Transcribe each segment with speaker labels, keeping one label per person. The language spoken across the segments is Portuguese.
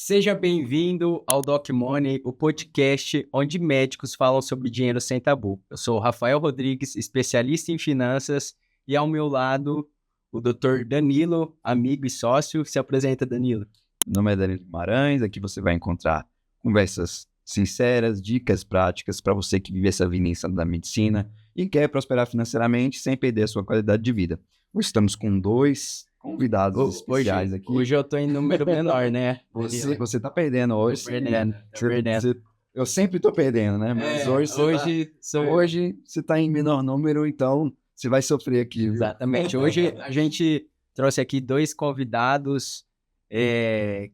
Speaker 1: Seja bem-vindo ao Doc Money, o podcast onde médicos falam sobre dinheiro sem tabu. Eu sou o Rafael Rodrigues, especialista em finanças, e ao meu lado o Dr. Danilo, amigo e sócio. Se apresenta, Danilo.
Speaker 2: Meu nome é Danilo Guimarães, aqui você vai encontrar conversas sinceras, dicas práticas para você que vive essa vivência da medicina e quer prosperar financeiramente sem perder a sua qualidade de vida. Hoje estamos com dois convidados especiais aqui.
Speaker 1: Hoje eu tô em número menor, né?
Speaker 2: Você tá perdendo hoje.
Speaker 1: Tô perdendo.
Speaker 2: Eu sempre tô perdendo, né? Mas hoje você tá em menor número, então você vai sofrer aqui.
Speaker 1: Exatamente. Hoje a gente trouxe aqui dois convidados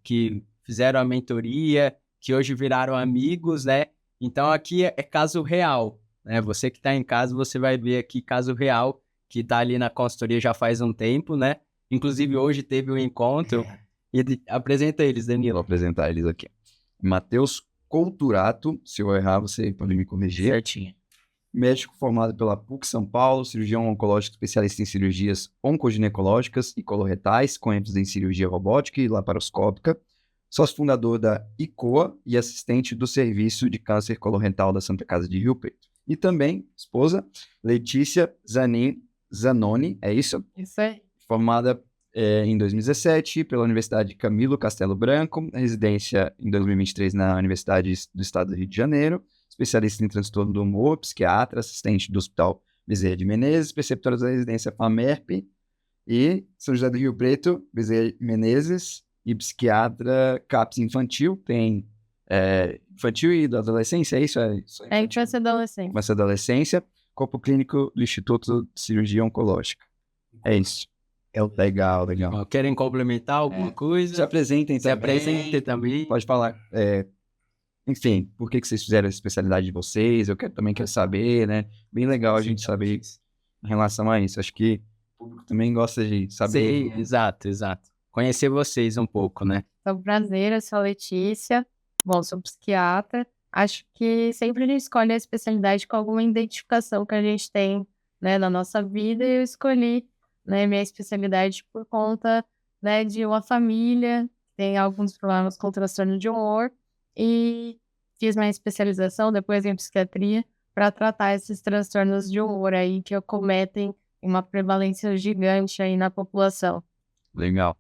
Speaker 1: que fizeram a mentoria, que hoje viraram amigos, né? Então aqui é caso real, né? Você que está em casa, você vai ver aqui caso real, que está ali na consultoria já faz um tempo, né? Inclusive hoje teve um encontro. E apresenta eles, Danilo.
Speaker 2: Vou apresentar eles aqui. Matheus Couturato, se eu errar, você pode me corrigir.
Speaker 1: Certinho.
Speaker 2: Médico formado pela PUC São Paulo, cirurgião oncológico especialista em cirurgias oncoginecológicas e coloretais, com ênfase em cirurgia robótica e laparoscópica, sócio fundador da ICOA e assistente do Serviço de Câncer Coloretal da Santa Casa de Rio Preto. E também, esposa, Letícia Zanoni, é isso?
Speaker 3: Isso aí.
Speaker 2: Formada em 2017 pela Universidade Camilo Castelo Branco, residência em 2023 na Universidade do Estado do Rio de Janeiro, especialista em transtorno do humor, psiquiatra, assistente do Hospital Bezerra de Menezes, preceptora da residência FAMERP e São José do Rio Preto, Bezerra de Menezes, e psiquiatra CAPS infantil, tem infantil e da adolescência, é isso?
Speaker 3: É infância e adolescência.
Speaker 2: Infância e adolescência, corpo clínico do Instituto de Cirurgia Oncológica. É isso. Legal.
Speaker 1: Querem complementar alguma coisa?
Speaker 2: Se apresentem
Speaker 1: Se apresentem também.
Speaker 2: Pode falar. Enfim, por que vocês fizeram a especialidade de vocês? Eu também quero saber, né? Bem legal a gente saber em relação a isso. Acho que o público também gosta de saber.
Speaker 1: Sim, exato. Conhecer vocês um pouco, né?
Speaker 3: É um prazer, eu sou a Letícia. Bom, sou psiquiatra. Acho que sempre a gente escolhe a especialidade com alguma identificação que a gente tem, né, na nossa vida. E eu escolhi, né, minha especialidade por conta, né, de uma família que tem alguns problemas com transtorno de humor. E fiz minha especialização depois em psiquiatria para tratar esses transtornos de humor aí que acometem uma prevalência gigante aí na população.
Speaker 2: Legal.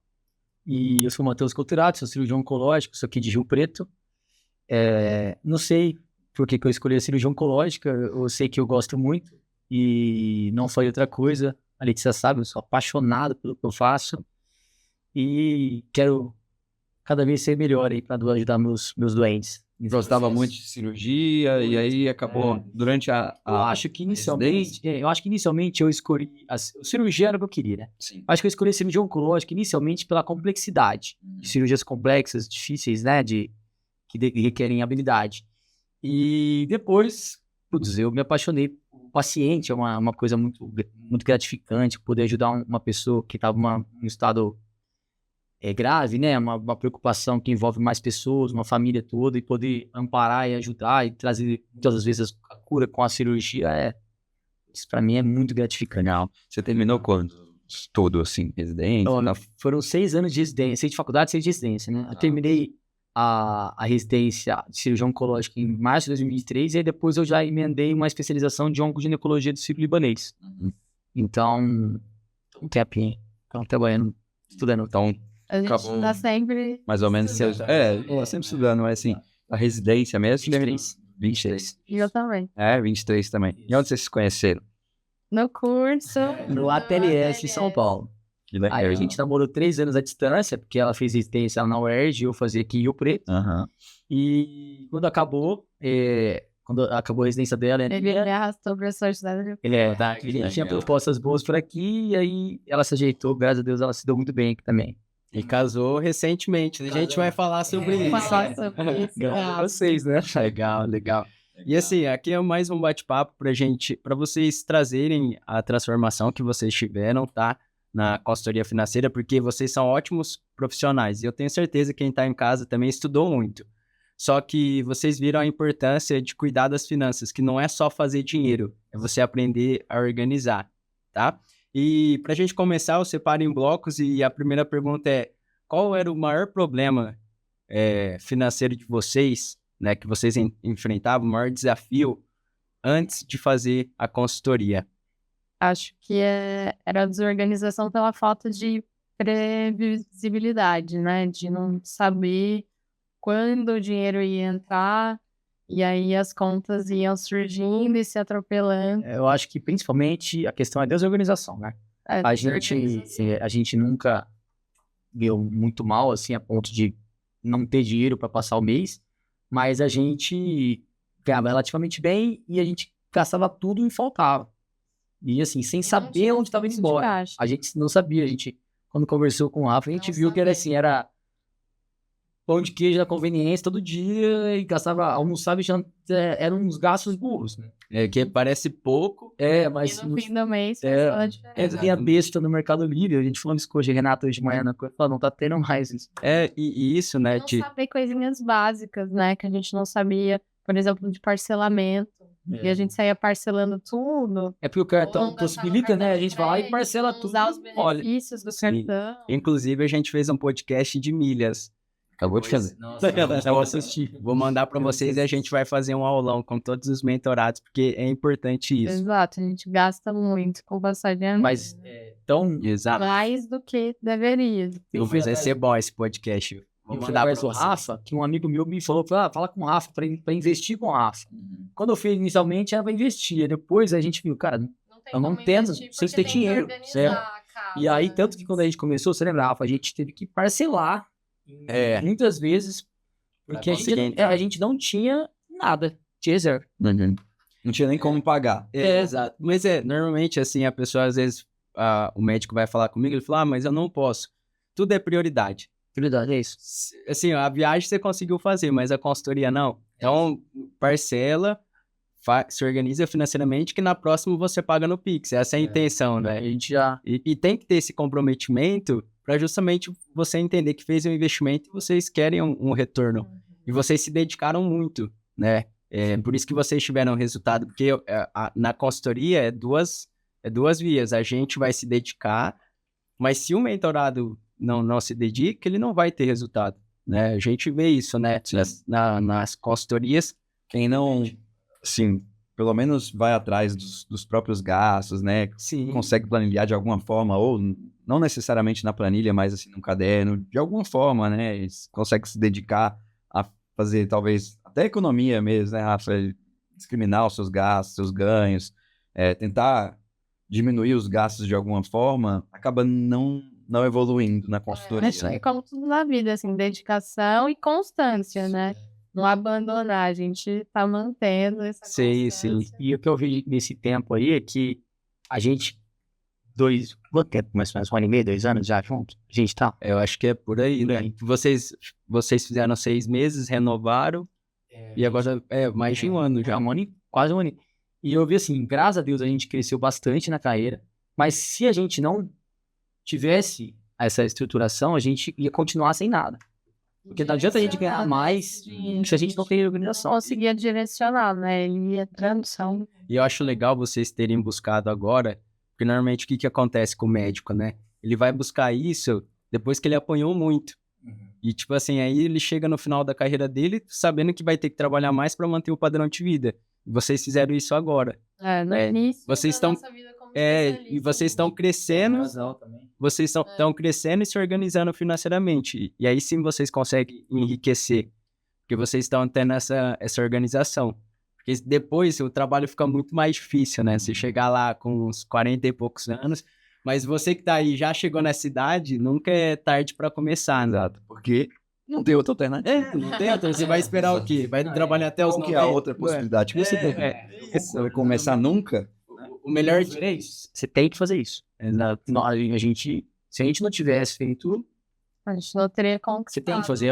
Speaker 4: E eu sou o Matheus Couturato, sou cirurgião oncológico, sou aqui de Rio Preto. Não sei por que eu escolhi a cirurgia oncológica, eu sei que eu gosto muito e não foi outra coisa. A Letícia sabe, eu sou apaixonado pelo que eu faço e quero cada vez ser melhor aí para ajudar meus doentes.
Speaker 2: Gostava muito de cirurgia e aí acabou durante
Speaker 4: Eu acho que inicialmente eu escolhi o cirurgia era o que eu queria, né?
Speaker 2: Sim.
Speaker 4: Acho que eu escolhi a cirurgia oncológica inicialmente pela complexidade de cirurgias complexas, difíceis, né? Que requerem habilidade. E depois, eu me apaixonei. O paciente é uma coisa muito, muito gratificante, poder ajudar uma pessoa que estava em um estado grave, né? Uma preocupação que envolve mais pessoas, uma família toda, e poder amparar e ajudar e trazer muitas vezes a cura com a cirurgia isso para mim é muito gratificante.
Speaker 2: Legal. Você terminou quando? Todo assim, residência?
Speaker 4: Foram 6 anos de residência, 6 de faculdade, 6 de residência, né? Eu terminei a residência de cirurgia oncológica em março de 2023 e aí depois eu já emendei uma especialização de oncoginecologia do Sírio-Libanês. Então, um tempinho, trabalhando, estudando.
Speaker 2: Então,
Speaker 3: A gente está sempre...
Speaker 2: mais ou menos, sempre estudando, mas assim, a residência mesmo? 23.
Speaker 3: E eu também.
Speaker 2: 23 também. E onde vocês se conheceram?
Speaker 3: No curso...
Speaker 4: No ATLS em São Paulo.
Speaker 2: Que legal.
Speaker 4: Aí a gente namorou 3 anos à distância, porque ela fez residência na UERJ e eu fazia aqui em Rio Preto. E quando acabou a residência dela...
Speaker 3: Ele arrastou para São José do Rio Preto.
Speaker 4: Ele tinha propostas boas por aqui, e aí ela se ajeitou, graças a Deus ela se deu muito bem aqui também.
Speaker 1: E casou recentemente. A gente vai falar sobre isso.
Speaker 4: Vocês, né?
Speaker 1: Legal. E assim, aqui é mais um bate-papo para vocês trazerem a transformação que vocês tiveram, tá? Na consultoria financeira, porque vocês são ótimos profissionais. E eu tenho certeza que quem está em casa também estudou muito. Só que vocês viram a importância de cuidar das finanças, que não é só fazer dinheiro, é você aprender a organizar, tá? E para a gente começar, eu separo em blocos e a primeira pergunta é: qual era o maior problema financeiro de vocês, né, que vocês enfrentavam, o maior desafio antes de fazer a consultoria?
Speaker 3: Acho que era a desorganização pela falta de previsibilidade, né? De não saber quando o dinheiro ia entrar, e aí as contas iam surgindo e se atropelando.
Speaker 4: Eu acho que principalmente a questão é desorganização, né? A gente nunca deu muito mal, assim, a ponto de não ter dinheiro para passar o mês, mas a gente ganhava relativamente bem e a gente gastava tudo e faltava. E assim, sem saber onde estava indo embora. A gente não sabia, a gente, quando conversou com o Rafa, a gente viu que era assim, era pão de queijo da conveniência todo dia e gastava, almoçava e eram uns gastos burros, né?
Speaker 1: Que parece pouco.
Speaker 4: Mas
Speaker 3: E no fim do mês faz toda a diferença.
Speaker 4: Tinha besta no Mercado Livre, a gente falou isso com o Renato hoje de manhã, não tá tendo mais isso.
Speaker 1: E isso, né?
Speaker 3: Não saber coisinhas básicas, né? Que a gente não sabia, por exemplo, de parcelamento. E a gente saía parcelando tudo.
Speaker 4: Porque o cartão possibilita, né? A gente vai lá e parcela tudo.
Speaker 3: Usar os benefícios do cartão.
Speaker 1: Inclusive, a gente fez um podcast de milhas.
Speaker 2: Acabou de fazer.
Speaker 1: Eu vou assistir. Vou mandar para vocês e a gente vai fazer um aulão com todos os mentorados, porque é importante isso.
Speaker 3: Exato, a gente gasta muito com passagem.
Speaker 4: Mas,
Speaker 1: Exato.
Speaker 3: Mais do que deveria.
Speaker 1: Vai ser bom esse podcast.
Speaker 4: Vou mandar para o Rafa, que um amigo meu me falou, fala com o Rafa, para investir com o Rafa. Quando eu fiz inicialmente, era para investir. Depois a gente viu, cara, eu não entendo, sem ter dinheiro. Certo? E aí, tanto que quando a gente começou, você lembra, Rafa, a gente teve que parcelar muitas vezes, porque a gente não tinha nada de reserva.
Speaker 2: Não tinha nem como pagar.
Speaker 1: Exato. Mas normalmente, assim, a pessoa, às vezes, o médico vai falar comigo, ele fala, mas eu não posso. Tudo é prioridade.
Speaker 4: Prioridade é isso.
Speaker 1: Assim, a viagem você conseguiu fazer, mas a consultoria não. Então, parcela, se organiza financeiramente, que na próxima você paga no Pix. Essa é a intenção, né?
Speaker 4: A gente já...
Speaker 1: E tem que ter esse comprometimento para justamente você entender que fez um investimento e vocês querem um retorno. E vocês se dedicaram muito, né? Por isso que vocês tiveram resultado, porque na consultoria é duas vias. A gente vai se dedicar, mas se o mentorado não se dedica, ele não vai ter resultado, né? A gente vê isso, né? Nas consultorias.
Speaker 2: Quem não, assim, pelo menos vai atrás dos próprios gastos, né?
Speaker 1: Sim.
Speaker 2: Consegue planilhar de alguma forma, ou não necessariamente na planilha, mas assim, num caderno, de alguma forma, né? Consegue se dedicar a fazer, talvez, até economia mesmo, né, Rafa? Discriminar os seus gastos, seus ganhos, tentar diminuir os gastos de alguma forma, acaba não evoluindo na consultoria.
Speaker 3: É como tudo na vida, assim, dedicação e constância, né? Não abandonar, a gente tá mantendo essa constância.
Speaker 1: Sim.
Speaker 4: E o que eu vi nesse tempo aí é que a gente, quanto tempo, mais ou menos, 1 ano e meio, 2 anos já junto? A gente tá?
Speaker 1: Eu acho que é por aí, né? Vocês fizeram 6 meses, renovaram, e agora mais de 1 ano já.
Speaker 4: Quase 1 ano. E eu vi assim, graças a Deus a gente cresceu bastante na carreira, mas se a gente não tivesse essa estruturação, a gente ia continuar sem nada. Porque não adianta a gente ganhar mais se a gente não tem organização.
Speaker 3: Conseguia direcionar, né? E a tradução.
Speaker 1: E eu acho legal vocês terem buscado agora, porque normalmente o que acontece com o médico, né? Ele vai buscar isso depois que ele apanhou muito. E tipo assim, aí ele chega no final da carreira dele sabendo que vai ter que trabalhar mais para manter o padrão de vida. E vocês fizeram isso agora.
Speaker 3: No início
Speaker 1: vocês
Speaker 3: da
Speaker 1: estão
Speaker 3: nossa vida como
Speaker 1: e vocês estão crescendo, vocês estão crescendo e se organizando financeiramente. E aí sim vocês conseguem enriquecer, porque vocês estão tendo essa organização. Porque depois o trabalho fica muito mais difícil, né? Você chegar lá com uns 40 e poucos anos, mas você que tá aí já chegou nessa idade, nunca é tarde para começar, né?
Speaker 2: Exato, porque não tem outra alternativa.
Speaker 1: Não tem outra. Você vai esperar o quê? Vai trabalhar até os 90?
Speaker 2: Qual que é a outra possibilidade que você tem? Você vai começar nunca?
Speaker 1: O melhor
Speaker 4: é isso. Você tem que fazer isso.
Speaker 1: Exato.
Speaker 4: Se a gente não tivesse feito,
Speaker 3: A gente não teria como.
Speaker 4: você tem que fazer,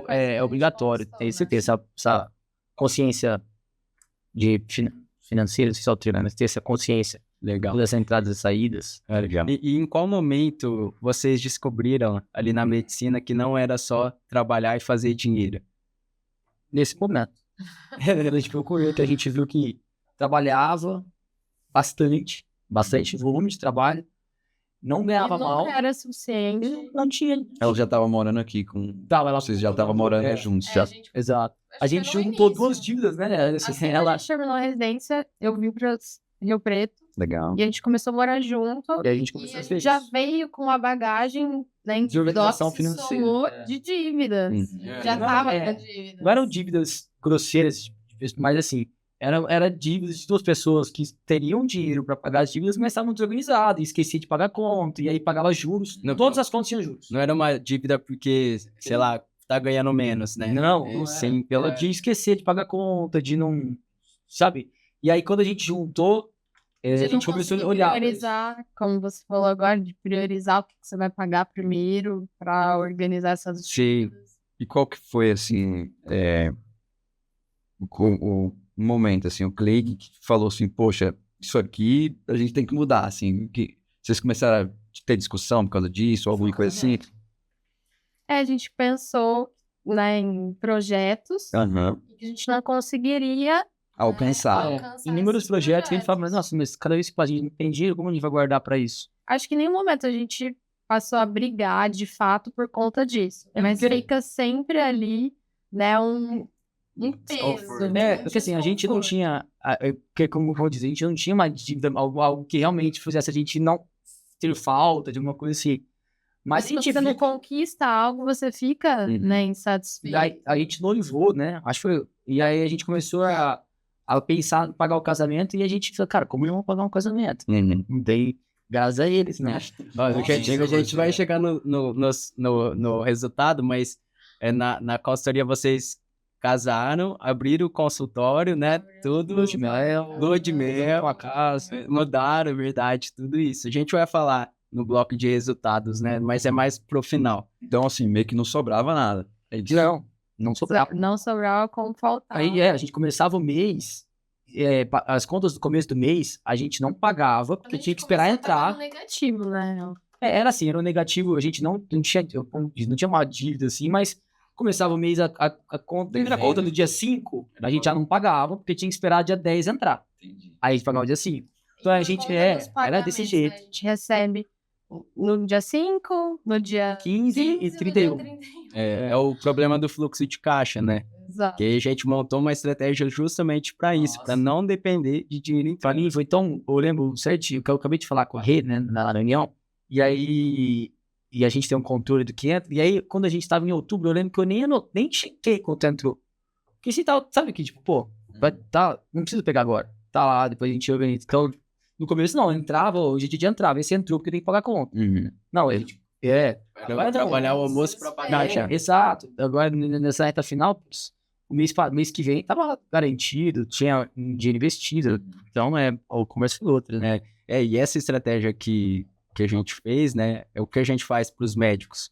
Speaker 4: é obrigatório. Tem que ter essa consciência financeira, ter essa consciência.
Speaker 1: Legal.
Speaker 4: Todas as entradas e saídas.
Speaker 2: Legal.
Speaker 1: E em qual momento vocês descobriram ali na medicina que não era só trabalhar e fazer dinheiro?
Speaker 4: Nesse momento. A gente procurou, que a gente viu que trabalhava bastante volume de trabalho, não
Speaker 3: E
Speaker 4: ganhava
Speaker 3: nunca
Speaker 4: mal,
Speaker 3: era suficiente.
Speaker 4: não tinha.
Speaker 2: Ela já tava morando aqui com...
Speaker 4: Tava, ela
Speaker 2: Vocês já estavam morando juntos, já.
Speaker 4: Exato. A
Speaker 3: Acho que
Speaker 4: gente
Speaker 3: no
Speaker 4: juntou
Speaker 3: início.
Speaker 4: duas dívidas, né? Assim,
Speaker 3: Assim que
Speaker 4: ela...
Speaker 3: a gente terminou a residência, eu vim pra Rio Preto
Speaker 2: Legal.
Speaker 3: e a gente começou a morar junto.
Speaker 4: E a gente
Speaker 3: E
Speaker 4: começou
Speaker 3: a
Speaker 4: a
Speaker 3: gente
Speaker 4: ver
Speaker 3: já
Speaker 4: isso.
Speaker 3: veio com uma bagagem, né,
Speaker 4: De organização
Speaker 3: que se
Speaker 4: financeira.
Speaker 3: somou de dívidas. Já
Speaker 4: Não,
Speaker 3: tava
Speaker 4: é,
Speaker 3: com dívidas.
Speaker 4: Não eram dívidas grosseiras, mas assim, era dívidas de duas pessoas que teriam dinheiro para pagar as dívidas, mas estavam desorganizadas, e esquecia de pagar conta, e aí pagava juros.
Speaker 1: Não,
Speaker 4: Todas as contas tinham juros.
Speaker 1: Não era uma dívida porque, sei lá, tá ganhando menos, né?
Speaker 4: Não,
Speaker 1: Sim,
Speaker 4: pela de esquecer de pagar conta, de não. Sabe? E aí, quando a gente juntou, a
Speaker 3: De não
Speaker 4: gente começou a
Speaker 3: conseguir
Speaker 4: olhar.
Speaker 3: priorizar, como você falou agora, de priorizar o que você vai pagar primeiro para organizar essas
Speaker 1: Sim.
Speaker 3: dívidas.
Speaker 2: E qual que foi, assim, o momento, assim, o clique que falou assim, poxa, isso aqui a gente tem que mudar, assim, que vocês começaram a ter discussão por causa disso, ou alguma coisa assim?
Speaker 3: A gente pensou, né, em projetos
Speaker 2: Aham.
Speaker 3: que a gente não conseguiria
Speaker 2: Alcançar.
Speaker 3: alcançar
Speaker 4: Inúmeros
Speaker 3: esses
Speaker 4: projetos que a gente fala, mas
Speaker 3: projetos.
Speaker 4: nossa, mas cada vez que a gente não tem dinheiro, como a gente vai guardar para isso?
Speaker 3: Acho que em nenhum momento a gente passou a brigar de fato por conta disso. Mas
Speaker 4: porque-
Speaker 3: fica sempre ali, né, um peso.
Speaker 4: É, porque assim, a gente não
Speaker 3: desconforto.
Speaker 4: tinha, como eu vou dizer, a gente não tinha uma dívida, algo que realmente fizesse a gente não ter falta de alguma coisa assim. Mas
Speaker 3: Mas
Speaker 4: a
Speaker 3: quando
Speaker 4: gente
Speaker 3: você não
Speaker 4: viu,
Speaker 3: conquista algo, você fica, né, insatisfeito.
Speaker 4: aí a gente noivou, né? Acho que foi, e aí a gente começou a pensar em pagar o casamento e a gente falou, cara, como eu vou pagar um casamento? Não tem, graças a eles, né?
Speaker 1: Olha, a gente vai chegar no resultado, mas na consultoria vocês casaram, abriram o consultório, né? Tudo.
Speaker 4: Lua de mel,
Speaker 1: Lua de mel,
Speaker 4: a casa.
Speaker 1: mudaram, verdade, tudo isso. A gente vai falar no bloco de resultados, né? Mas é mais pro final.
Speaker 2: Então, assim, meio que não sobrava nada. É isso.
Speaker 4: Não sobrava.
Speaker 3: Não sobrava como faltar.
Speaker 4: Aí a gente começava o mês, as contas do começo do mês, a gente não pagava, porque tinha que esperar entrar.
Speaker 3: Negativo, né?
Speaker 4: Era assim, era um negativo, a gente não tinha uma dívida assim, mas começava o mês, a conta, primeira conta do dia 5, a gente já não pagava, porque tinha que esperar dia 10 entrar. Aí a gente pagava o dia 5. Então a gente, era desse jeito.
Speaker 3: A gente recebe no dia 5, no dia
Speaker 4: 15 e 31.
Speaker 1: É o problema do fluxo de caixa, né?
Speaker 3: Exato.
Speaker 1: Que a gente montou uma estratégia justamente para isso, para não depender de dinheiro
Speaker 4: Pra
Speaker 1: entrando.
Speaker 4: mim foi tão, eu lembro certinho, que eu acabei de falar com a Rê, né, na reunião, e aí, a gente tem um controle do que entra, e aí quando a gente tava em outubro, eu lembro que eu nem chequei quanto entrou. Porque se tá, sabe que, tipo, pô, não precisa pegar agora, tá lá, depois a gente organiza. Então, no começo não, entrava, hoje em dia entrava, esse entrou porque tem que pagar conta.
Speaker 2: Uhum.
Speaker 4: Não, ele,
Speaker 1: Vai trabalhar o almoço para pagar já.
Speaker 4: exato, agora nessa reta final, putz, mês que vem tava garantido, tinha um dinheiro investido, então o comércio foi outro, né?
Speaker 1: E essa estratégia que a gente fez, né, é o que a gente faz para os médicos.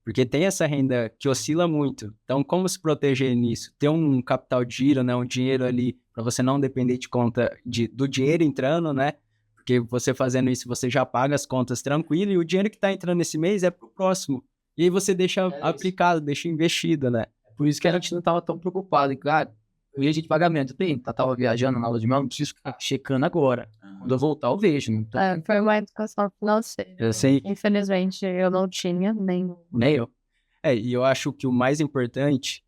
Speaker 1: Porque tem essa renda que oscila muito. Então, como se proteger nisso? Ter um capital de giro, né, um dinheiro ali para você não depender de conta do dinheiro entrando, né? Porque você fazendo isso, você já paga as contas tranquilo e o dinheiro que está entrando esse mês é pro próximo. E aí você deixa aplicado, deixa investido, né?
Speaker 4: Por isso que a gente não tava tão preocupado. E, claro, eu ia de pagamento. Tava viajando na aula de mel, não preciso ficar checando agora. Quando eu voltar, eu vejo. Não tô,
Speaker 3: Foi uma educação financeira.
Speaker 1: Eu sei.
Speaker 3: Infelizmente, eu não tinha nem.
Speaker 4: nem eu.
Speaker 1: E eu acho que o mais importante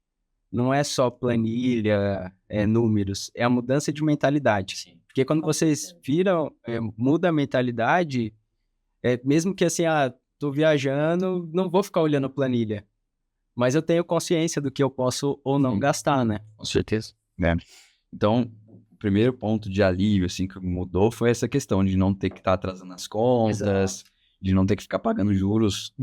Speaker 1: não é só planilha, números, é a mudança de mentalidade.
Speaker 4: Sim.
Speaker 1: Porque quando vocês viram, muda a mentalidade, mesmo que assim, tô viajando, não vou ficar olhando planilha. Mas eu tenho consciência do que eu posso ou não gastar, né?
Speaker 4: Com certeza.
Speaker 2: Então, o primeiro ponto de alívio, assim, que mudou foi essa questão de não ter que estar atrasando as contas, de não ter que ficar pagando juros.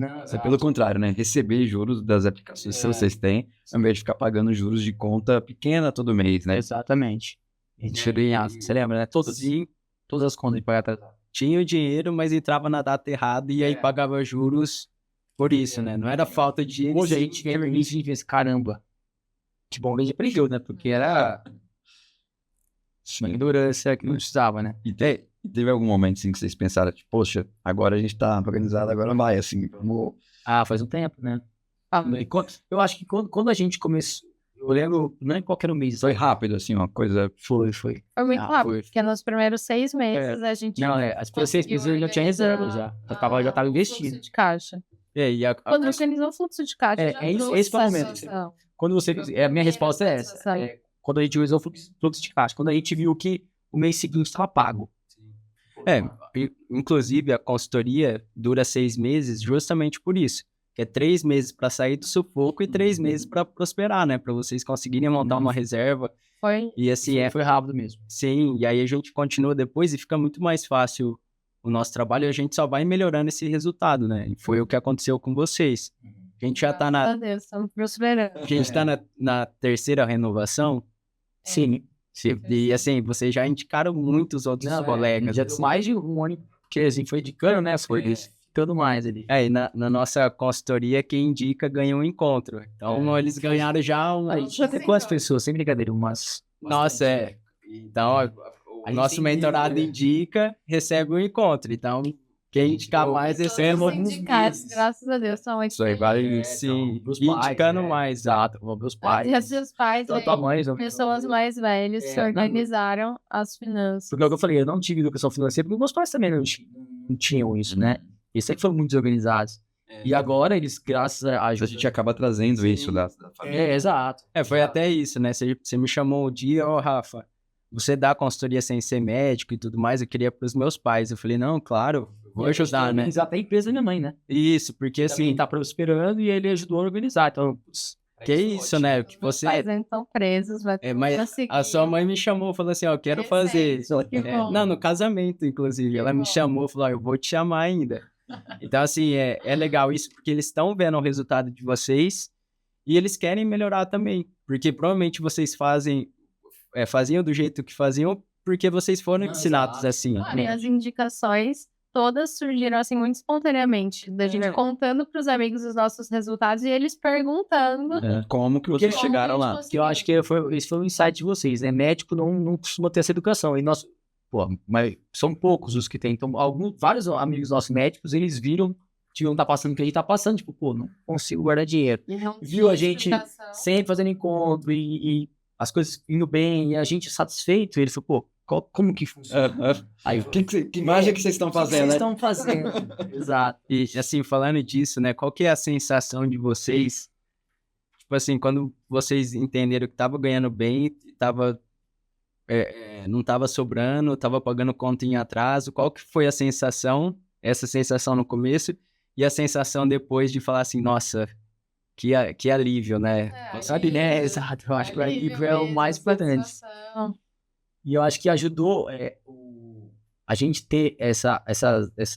Speaker 2: Pelo contrário, né? Receber juros das aplicações que vocês têm, ao invés de ficar pagando juros de conta pequena todo mês, né?
Speaker 4: Exatamente. A gente tirou em aço, você lembra, né? Todas as contas de pagar atrasado.
Speaker 1: Tinha o dinheiro, mas entrava na data errada e aí pagava juros por isso, né? Não era falta de dinheiro.
Speaker 4: Hoje a gente ganha permite, a gente pensa, caramba, que bom que a gente aprendeu, né? Porque era uma ignorância que não precisava, né?
Speaker 2: E teve algum momento, assim, que vocês pensaram, tipo, poxa, agora a gente tá organizado, agora vai, assim, vamos...
Speaker 4: Faz um tempo, né? Eu acho que quando a gente começou, Eu lembro, não é qual que era o mês.
Speaker 2: Foi rápido, assim, uma coisa...
Speaker 4: Foi.
Speaker 3: Foi muito
Speaker 4: Ah,
Speaker 3: rápido,
Speaker 4: foi.
Speaker 3: porque nos primeiros 6 meses a gente
Speaker 4: Não, as primeiras 6 meses eu já tinha reserva já. Já tava investido.
Speaker 3: fluxo de caixa.
Speaker 1: E
Speaker 3: Quando organizou o fluxo de caixa, já
Speaker 4: esse
Speaker 3: trouxe
Speaker 4: foi o momento.
Speaker 3: satisfação.
Speaker 4: Quando você... a minha resposta é essa. Quando a gente usou o fluxo de caixa. Quando a gente viu que o mês seguinte estava pago.
Speaker 1: Inclusive a consultoria dura 6 meses justamente por isso. Que é 3 meses para sair do sufoco e 3 meses para prosperar, né? Para vocês conseguirem montar uma reserva.
Speaker 3: Foi.
Speaker 1: E assim,
Speaker 4: Foi rápido mesmo.
Speaker 1: Sim, e aí a gente continua depois e fica muito mais fácil o nosso trabalho e a gente só vai melhorando esse resultado, né? E foi o que aconteceu com vocês. A gente já tá
Speaker 3: Graças a Deus, estamos prosperando.
Speaker 1: A gente tá na terceira renovação.
Speaker 4: Sim.
Speaker 1: E assim, vocês já indicaram muitos outros colegas.
Speaker 4: Já
Speaker 1: assim.
Speaker 4: deu mais de um ano que assim, foi indicando, né? Foi ficando mais ali.
Speaker 1: E na nossa consultoria, quem indica ganha um encontro. Então, eles ganharam já um...
Speaker 4: A gente já tem quantas pessoas? Sem brincadeira, umas...
Speaker 1: Nossa, Então, o nosso mentorado indica, recebe um encontro. Então, quem indicar mais, recebe
Speaker 3: Os sindicatos, graças a Deus, são
Speaker 2: Isso aí vale...
Speaker 1: Sim,
Speaker 4: meus
Speaker 1: indicando
Speaker 4: pais,
Speaker 1: mais.
Speaker 4: Exato, meus pais.
Speaker 3: E seus pais,
Speaker 4: Tua mãe,
Speaker 3: pessoas mais velhas se organizaram as finanças.
Speaker 4: Porque é o que eu falei, eu não tive educação financeira, porque meus pais também não tinham isso, né? Eles sempre foram muito desorganizados. E agora eles, graças a
Speaker 2: A gente acaba trazendo isso da família.
Speaker 4: exato.
Speaker 1: Foi até isso, né? Você me chamou um dia, Rafa, você dá consultoria sem ser médico e tudo mais, eu queria para os meus pais. Eu falei, não, claro, vou ajudar, né?
Speaker 4: Até a empresa da minha mãe, né?
Speaker 1: Isso, porque
Speaker 4: Assim,
Speaker 1: assim,
Speaker 4: tá prosperando e ele ajudou a organizar. Então,
Speaker 1: que isso, né? Que
Speaker 3: Meus
Speaker 1: você...
Speaker 3: pais estão presos, vai
Speaker 1: mas a sua mãe me chamou, falou assim, ó, eu quero fazer...
Speaker 3: Que bom.
Speaker 1: Não, no casamento, inclusive. Ela me chamou, falou, ó, eu vou te chamar ainda. Então, assim, é legal isso, porque eles estão vendo o resultado de vocês e eles querem melhorar também. Porque provavelmente vocês faziam do jeito que faziam porque vocês foram ensinados assim.
Speaker 3: Claro, e as indicações todas surgiram assim muito espontaneamente, da gente contando para os amigos os nossos resultados e eles perguntando.
Speaker 2: Como que vocês chegaram lá?
Speaker 4: que eu acho que esse foi o insight de vocês, né? Médico não costuma ter essa educação. E nós, mas são poucos os que têm. Então, vários amigos nossos médicos, eles viram que não tá passando o que a gente tá passando. Tipo, não consigo guardar dinheiro. Viu a gente sempre fazendo encontro e as coisas indo bem e a gente satisfeito. E ele falou, como que funciona? Aí,
Speaker 2: Que imagem que vocês estão fazendo,
Speaker 4: vocês
Speaker 2: né?
Speaker 4: estão fazendo? Exato.
Speaker 1: E, assim, falando disso, né, qual que é a sensação de vocês, tipo assim, quando vocês entenderam que tava ganhando bem, não tava sobrando, tava pagando conta em atraso, qual que foi a sensação, essa sensação no começo, e a sensação depois de falar assim, nossa, que alívio, né?
Speaker 4: Sabe, né? Exato. Eu acho que o alívio é o mais importante. E eu acho que ajudou a gente ter essa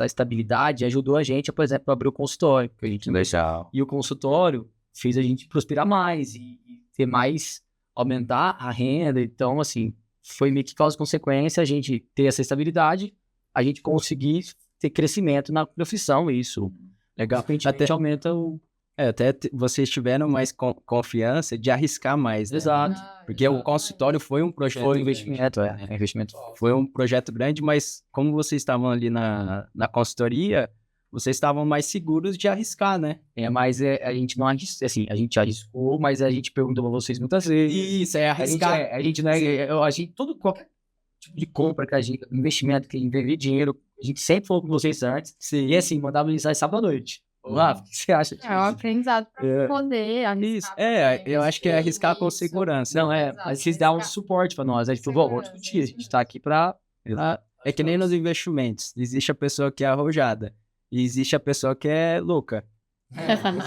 Speaker 4: estabilidade, ajudou a gente, por exemplo, a abrir o consultório. Que a gente
Speaker 2: Legal.
Speaker 4: E o consultório fez a gente prosperar mais e ter mais, aumentar a renda. Então, assim, foi meio que causa e consequência a gente ter essa estabilidade, a gente conseguir ter crescimento na profissão. Isso, legal. A gente até aumenta o...
Speaker 1: Até vocês tiveram mais confiança de arriscar mais, né?
Speaker 4: Exato.
Speaker 1: Porque o consultório foi um projeto...
Speaker 4: Foi investimento, investimento.
Speaker 1: Foi um projeto grande, mas como vocês estavam ali na consultoria, vocês estavam mais seguros de arriscar, né?
Speaker 4: Mas a gente não arriscou, assim, a gente arriscou, mas a gente perguntou pra vocês muitas vezes.
Speaker 1: Isso, arriscar.
Speaker 4: A gente não é... A gente, qualquer tipo de compra que a gente... Investimento que envolver dinheiro, a gente sempre falou com vocês antes.
Speaker 1: Sim.
Speaker 4: E assim, mandava mensagem sábado à noite. Rafa, o que você acha disso?
Speaker 3: É um aprendizado para poder arriscar.
Speaker 1: Isso, eu acho que é arriscar com segurança.
Speaker 4: Não, mas vocês davam suporte pra nós. A gente falou, vamos discutir, a gente tá aqui pra...
Speaker 1: É que nem nos investimentos. Existe a pessoa que é arrojada e existe a pessoa que é louca.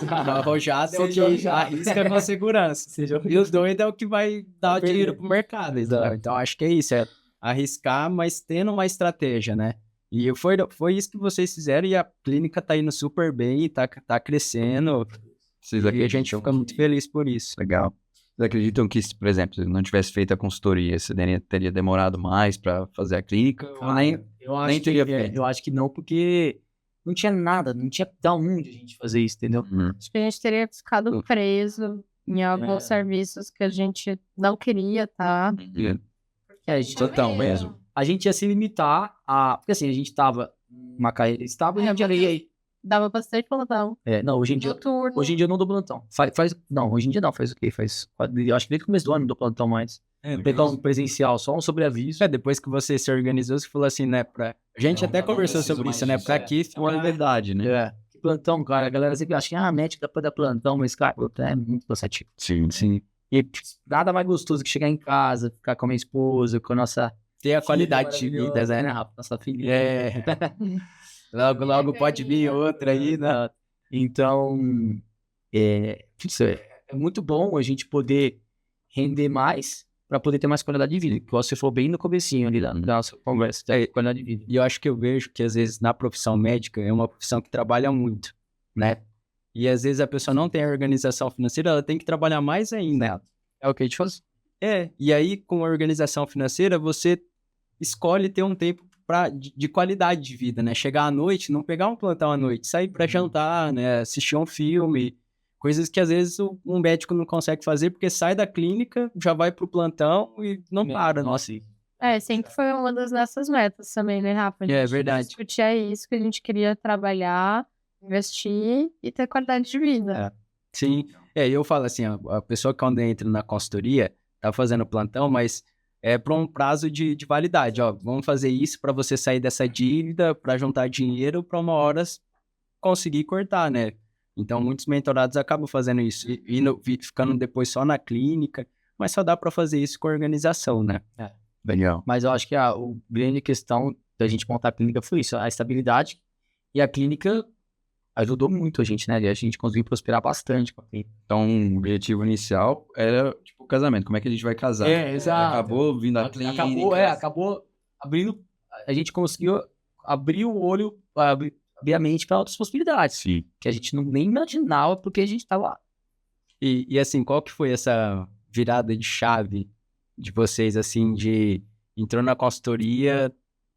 Speaker 1: Arrojada é o que arrisca com segurança. E os doidos é o que vai dar o dinheiro pro mercado. Então acho que é isso, é arriscar, mas tendo uma estratégia, né? E foi isso que vocês fizeram e a clínica tá indo super bem, tá crescendo. E a gente fica muito feliz por isso.
Speaker 2: Legal. Vocês acreditam que, por exemplo, se não tivesse feito a consultoria, você teria demorado mais para fazer a clínica?
Speaker 4: Eu acho que não, porque não tinha nada, não tinha da onde a gente fazer isso, entendeu?
Speaker 3: Acho que a gente teria ficado preso em alguns serviços que a gente não queria, tá?
Speaker 4: Porque a gente...
Speaker 2: Total mesmo.
Speaker 4: A gente ia se limitar a... Porque assim, a gente tava numa carreira estável e a gente ia
Speaker 3: Dava bastante plantão.
Speaker 4: Não, hoje em dia
Speaker 3: Noturno.
Speaker 4: eu não dou plantão. Não, hoje em dia não, faz o quê? Eu acho que desde o começo do ano eu não dou plantão mais. Plantão presencial, só um sobreaviso.
Speaker 1: Depois que você se organizou, você falou assim, né, a gente até conversou sobre isso, né, pra aqui
Speaker 2: Uma verdade, né?
Speaker 4: Plantão, cara, a galera sempre acha que, médico dá pra dar plantão, mas, cara, plantão é muito cansativo.
Speaker 2: Sim.
Speaker 4: E nada mais gostoso que chegar em casa, ficar com a minha esposa, com a nossa...
Speaker 1: Ter a qualidade de vida, né,
Speaker 4: Rafa? Nossa filha.
Speaker 1: Logo pode vir outra aí, né?
Speaker 4: Então, é muito bom a gente poder render mais para poder ter mais qualidade de vida. Que você falou bem no comecinho ali da nossa conversa, qualidade de vida.
Speaker 1: E eu acho que eu vejo que às vezes na profissão médica é uma profissão que trabalha muito, né? E às vezes a pessoa não tem a organização financeira, ela tem que trabalhar mais ainda.
Speaker 4: É o que a gente faz.
Speaker 1: E aí com a organização financeira você escolhe ter um tempo de qualidade de vida, né? Chegar à noite, não pegar um plantão à noite, sair para jantar, né? Assistir um filme, coisas que às vezes um médico não consegue fazer porque sai da clínica, já vai pro plantão e não para.
Speaker 4: Nossa,
Speaker 3: Sempre foi uma das nossas metas também, né, Rafa? A gente
Speaker 1: verdade.
Speaker 3: discutia isso, que a gente queria trabalhar, investir e ter qualidade de vida.
Speaker 1: Sim. Eu falo assim, a pessoa que quando entra na consultoria, tá fazendo plantão, mas é para um prazo de validade, vamos fazer isso para você sair dessa dívida, para juntar dinheiro, para uma hora conseguir cortar, né? Então, muitos mentorados acabam fazendo isso, ficando depois só na clínica, mas só dá para fazer isso com organização, né?
Speaker 2: Legal.
Speaker 4: Mas eu acho que a grande questão da gente montar a clínica foi isso, a estabilidade, e a clínica ajudou muito a gente, né? A gente conseguiu prosperar bastante com a clínica.
Speaker 2: Então, o objetivo inicial era, tipo, o casamento. Como é que a gente vai casar?
Speaker 4: Exato.
Speaker 2: Acabou vindo a clínica.
Speaker 4: Acabou abrindo... A gente conseguiu abrir o olho, abrir a mente para outras possibilidades.
Speaker 2: Sim.
Speaker 4: Que a gente nem imaginava porque a gente estava lá.
Speaker 1: E assim, qual que foi essa virada de chave de vocês, assim, entrou na consultoria,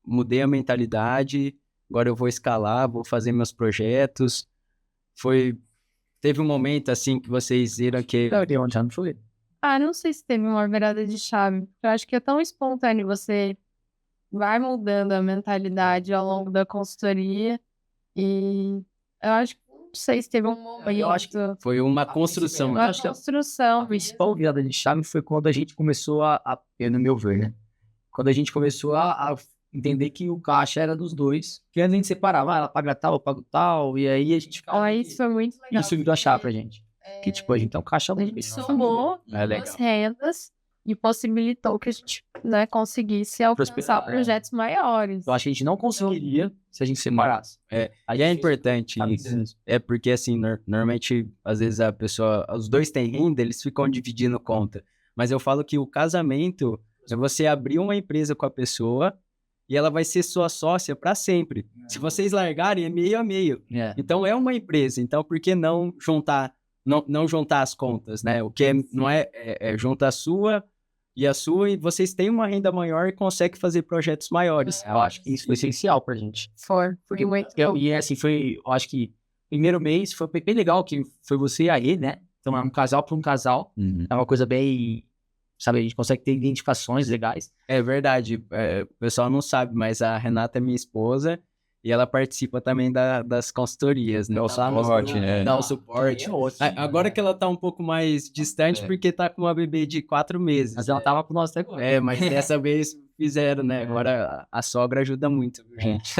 Speaker 1: mudei a mentalidade, agora eu vou escalar, vou fazer meus projetos. Teve um momento, assim, que vocês viram que...
Speaker 4: Não foi?
Speaker 3: Não sei se teve uma virada de chave. Eu acho que é tão espontâneo, você vai mudando a mentalidade ao longo da consultoria e eu acho que não sei se teve um momento.
Speaker 4: Eu acho que
Speaker 1: foi uma construção.
Speaker 3: Uma construção.
Speaker 4: A principal virada de chave foi quando a gente começou no meu ver, né? Quando a gente começou a entender que o caixa era dos dois, que antes a gente separava, ela paga tal, eu pago tal, e aí a gente ficava...
Speaker 3: Isso foi muito legal.
Speaker 4: Isso virou a chave pra gente. Que tipo, a gente tem um caixa...
Speaker 3: A gente somou as rendas e possibilitou que a gente, né, conseguisse alcançar projetos maiores.
Speaker 4: Eu acho que a gente não conseguiria se a gente separasse.
Speaker 1: Aí é importante isso. Porque assim, normalmente, às vezes os dois têm renda, eles ficam dividindo conta. Mas eu falo que o casamento é você abrir uma empresa com a pessoa e ela vai ser sua sócia para sempre. Se vocês largarem, é meio a meio. Então é uma empresa. Então por que não juntar as contas, né? O que não é junta a sua e vocês têm uma renda maior e conseguem fazer projetos maiores.
Speaker 4: Eu acho que isso foi essencial pra gente.
Speaker 3: Porque muito
Speaker 4: e assim, eu acho que primeiro mês foi bem legal, que foi você e a Rê, né? Então é um casal para um casal. É uma coisa bem... Sabe, a gente consegue ter identificações legais.
Speaker 1: É verdade. O pessoal não sabe, mas a Renata é minha esposa e ela participa também das consultorias, né?
Speaker 2: Dá o suporte, né?
Speaker 1: Dá o suporte. Agora que ela tá um pouco mais distante, porque tá com uma bebê de 4 meses.
Speaker 4: Mas ela tava com nós até agora.
Speaker 1: Mas dessa vez fizeram, né? Agora a sogra ajuda muito, gente.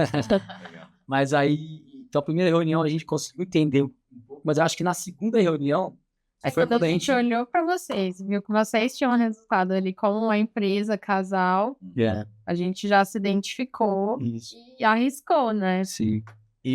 Speaker 4: Mas aí, então a primeira reunião a gente conseguiu entender um pouco, mas eu acho que na segunda reunião,
Speaker 3: foi quando a gente olhou para vocês, viu que vocês tinham resultado ali como uma empresa, casal. A gente já se identificou e arriscou, né?
Speaker 1: Sim.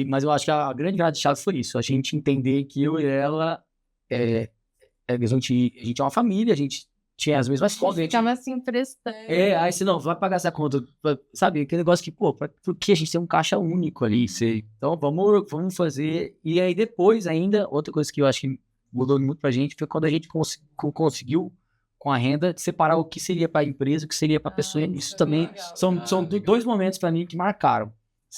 Speaker 4: Mas eu acho que a grande virada de chave foi isso. A gente entender que eu e ela, a gente é uma família, a gente tinha as mesmas contas. A gente
Speaker 3: tava se emprestando.
Speaker 4: Aí você não vai pagar essa conta. Sabe, aquele negócio que, por que a gente tem um caixa único ali? Então vamos fazer. E aí depois ainda, outra coisa que eu acho que mudou muito pra gente foi quando a gente conseguiu, com a renda, separar o que seria pra empresa e o que seria pra pessoa. Isso também são dois momentos pra mim que marcaram.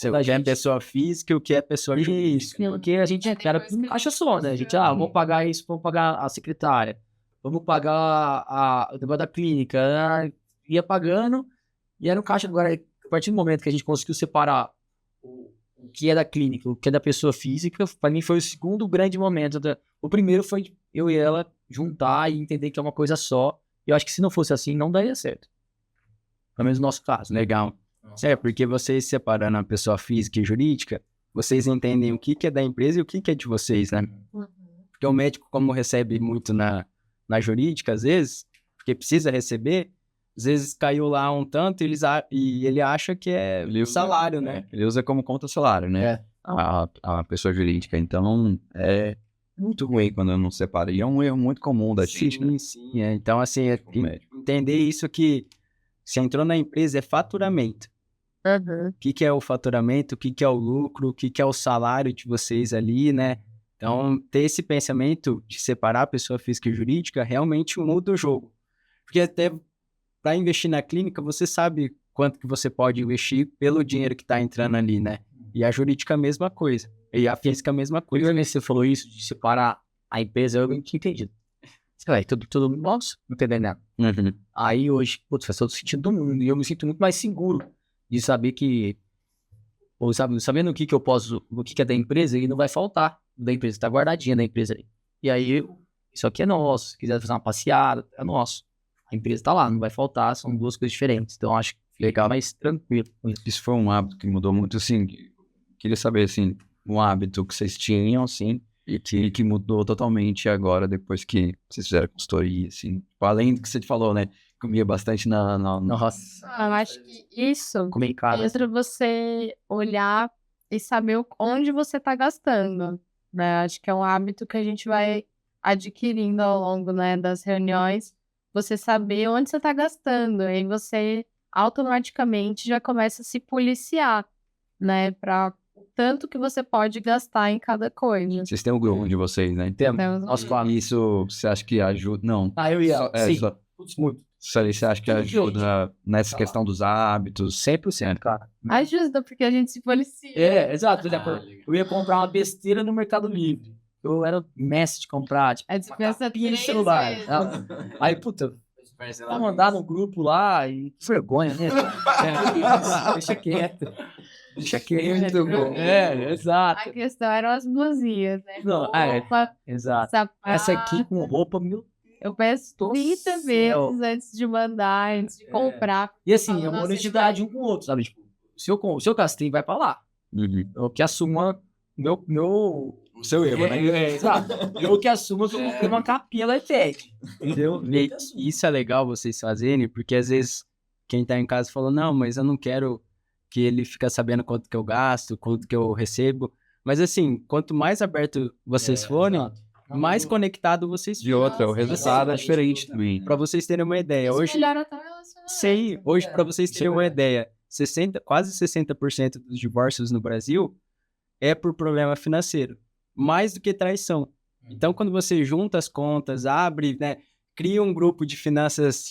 Speaker 1: O que é pessoa física e o que é pessoa jurídica.
Speaker 4: Porque a gente era um caixa só, né? A gente, vamos pagar isso, vamos pagar a secretária, vamos pagar o negócio da clínica. Ia pagando e era um caixa. Agora, a partir do momento que a gente conseguiu separar o o que é da clínica, o que é da pessoa física, para mim foi o segundo grande momento. O primeiro foi eu e ela juntar e entender que é uma coisa só. E eu acho que se não fosse assim, não daria certo. Pelo menos no nosso caso, né?
Speaker 1: Legal. Porque vocês separando a pessoa física e jurídica, vocês entendem o que é da empresa e o que é de vocês, né? Porque o médico, como recebe muito na jurídica, às vezes, porque precisa receber, às vezes caiu lá um tanto e ele acha que é o salário, né?
Speaker 2: Ele usa como conta salário, né? A pessoa jurídica. Então, é muito ruim quando não separa. E é um erro muito comum da gente, né?
Speaker 1: Sim. Então, assim, entender isso que se entrou na empresa é faturamento. O que é o faturamento, o que é o lucro, o que é o salário de vocês ali, né? Então, ter esse pensamento de separar a pessoa física e jurídica realmente muda o jogo. Porque até para investir na clínica, você sabe quanto que você pode investir pelo dinheiro que está entrando ali, né? E a jurídica a mesma coisa. E a física a mesma coisa.
Speaker 4: Quando você falou isso, de separar a empresa, eu não tinha entendido. Sei lá, tudo nossa, não entendendo nada. Aí hoje, putz, faz todo sentido do mundo. E eu me sinto muito mais seguro de saber que, ou sabendo o que eu posso, o que é da empresa, e não vai faltar da empresa, tá guardadinha da empresa ali. E aí, isso aqui é nosso. Se quiser fazer uma passeada, é nosso. A empresa tá lá, não vai faltar, são duas coisas diferentes. Então, acho que fica mais tranquilo.
Speaker 2: Isso foi um hábito que mudou muito, assim. Queria saber, assim, um hábito que vocês tinham, assim, e que mudou totalmente agora, depois que vocês fizeram consultoria, assim. Além do que você falou, né? Comia bastante na...
Speaker 4: Nossa,
Speaker 3: Eu acho que isso
Speaker 4: comi cara.
Speaker 3: entra você olhar e saber onde você está gastando, né? Acho que é um hábito que a gente vai adquirindo ao longo, né, das reuniões, você saber onde você está gastando, aí você automaticamente já começa a se policiar, né, para o tanto que você pode gastar em cada coisa.
Speaker 2: Vocês têm um grupo de vocês, né?
Speaker 3: Temos
Speaker 4: Nós quatro.
Speaker 2: Isso você acha que ajuda? Não.
Speaker 4: Ah, eu ia. Sim. Putz, muito.
Speaker 2: Você acha que ajuda nessa questão dos hábitos?
Speaker 4: 100%, cara.
Speaker 3: Ajuda, porque a gente se policia.
Speaker 4: Exato. Por exemplo, eu ia comprar uma besteira no Mercado Livre. Eu era mestre de comprar, tipo,
Speaker 3: A gente pensa
Speaker 4: capinha de
Speaker 3: 3
Speaker 4: celular.
Speaker 3: vezes.
Speaker 4: Aí, puta, vou mandar no grupo lá e que vergonha, né? Deixa quieto. Deixa quieto.
Speaker 2: Muito bom.
Speaker 4: Exato.
Speaker 3: A questão eram as blusinhas, né?
Speaker 4: Não,
Speaker 3: Roupa,
Speaker 4: exato.
Speaker 3: sapato.
Speaker 4: Essa aqui com roupa, meu.
Speaker 3: Eu peço 30 vezes antes de mandar, antes de comprar.
Speaker 4: E assim, é
Speaker 3: Nossa,
Speaker 4: uma honestidade um com o outro, sabe? Tipo, se eu gastei, vai pra lá. Eu que assuma o seu erro, né? Exato. Eu que assumo que eu comprei uma capinha da ETEC. Entendeu?
Speaker 1: Isso é legal vocês fazerem, porque às vezes quem tá em casa fala, não, mas eu não quero que ele fique sabendo quanto que eu gasto, quanto que eu recebo. Mas assim, quanto mais aberto vocês forem, mais conectado vocês
Speaker 2: De outra, o resultado é diferente também.
Speaker 1: Para vocês terem uma ideia, hoje,
Speaker 3: Melhora até o relacionamento.
Speaker 1: sei, hoje para vocês terem uma ideia, quase 60% dos divórcios no Brasil é por problema financeiro, mais do que traição. Então, quando você junta as contas, abre, né, cria um grupo de finanças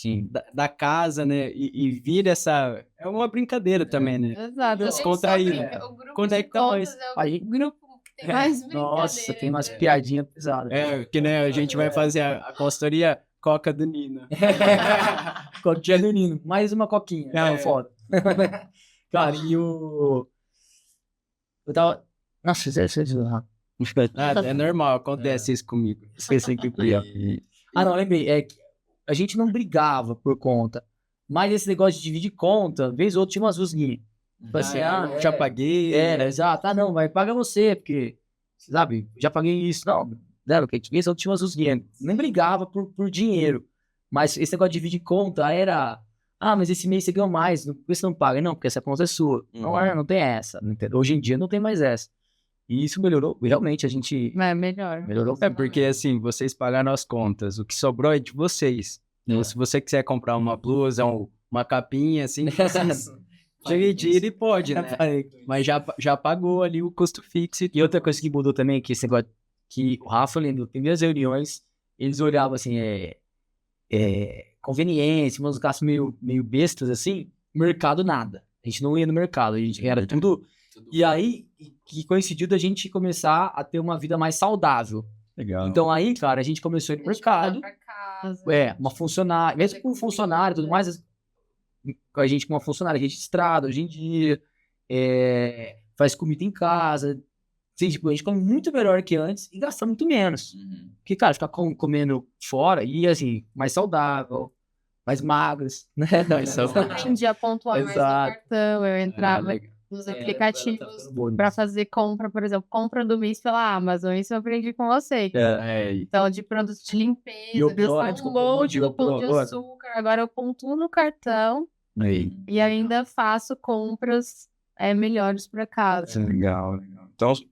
Speaker 1: da casa, né, e vira essa... É uma brincadeira também, né?
Speaker 3: Exato.
Speaker 1: Descontraído.
Speaker 3: O grupo
Speaker 1: Quando é que
Speaker 3: de
Speaker 1: tá
Speaker 3: contas
Speaker 1: mais?
Speaker 3: é o grupo que tem mais brincadeira.
Speaker 4: Nossa, tem umas piadinhas pesadas.
Speaker 1: Que né, a gente vai fazer a consultoria Coca do Nino.
Speaker 4: Coquinha do Nino. Mais uma coquinha. Foda. Cara, e o... Eu tava... Nossa, isso
Speaker 1: É normal, acontece isso comigo.
Speaker 4: Esqueci que eu não, lembrei. É que a gente não brigava por conta. Mas esse negócio de dividir conta, vez ou outra tinha umas rusguinhas. Tipo assim,
Speaker 1: Já paguei.
Speaker 4: Exato. Não, vai paga você, porque, sabe, já paguei isso. Não, porque vez ou outra tinha umas rusguinhas. Nem brigava por dinheiro. Mas esse negócio de dividir conta era... mas esse mês você ganhou mais, por que você não paga? Não, porque essa conta é sua. Não tem essa. Entendeu? Hoje em dia não tem mais essa. E isso melhorou, realmente a gente... Melhorou.
Speaker 1: Porque assim, vocês pagaram as contas, o que sobrou é de vocês. Então, se você quiser comprar uma blusa, uma capinha, assim, dividir e pode, né? Mas já pagou ali o custo fixo.
Speaker 4: E outra coisa que mudou também é que esse negócio que o Rafa, lembra, nas primeiras reuniões, eles olhavam assim, conveniência, uns gastos meio bestas assim, mercado nada. A gente não ia no mercado, a gente era tudo... E aí, que coincidiu da gente começar a ter uma vida mais saudável.
Speaker 2: Legal.
Speaker 4: Então aí, cara, a gente começou a ir no mercado. Uma funcionária, mesmo com funcionário e tudo mais, a gente com uma funcionária registrada hoje em dia, faz comida em casa. Assim, tipo, a gente come muito melhor que antes e gasta muito menos. Porque, cara, ficar comendo fora e, assim, mais saudável, mais magras, né? Mais saudável.
Speaker 3: Aprendi a pontuar mais no
Speaker 4: Exato.
Speaker 3: cartão, eu entrava
Speaker 1: legal.
Speaker 3: nos
Speaker 4: tá
Speaker 3: aplicativos
Speaker 4: ficando bom
Speaker 3: para
Speaker 4: nisso.
Speaker 3: fazer compra, por exemplo, compra do mês pela Amazon, isso eu aprendi com você. Então, de produtos de limpeza,
Speaker 4: E o pior,
Speaker 3: gastar
Speaker 4: desculpa,
Speaker 3: um monte
Speaker 4: o
Speaker 3: do pão de
Speaker 4: pior.
Speaker 3: açúcar, agora eu pontuo no cartão
Speaker 2: Aí.
Speaker 3: e ainda faço compras melhores para casa.
Speaker 2: Legal. Então, tipo,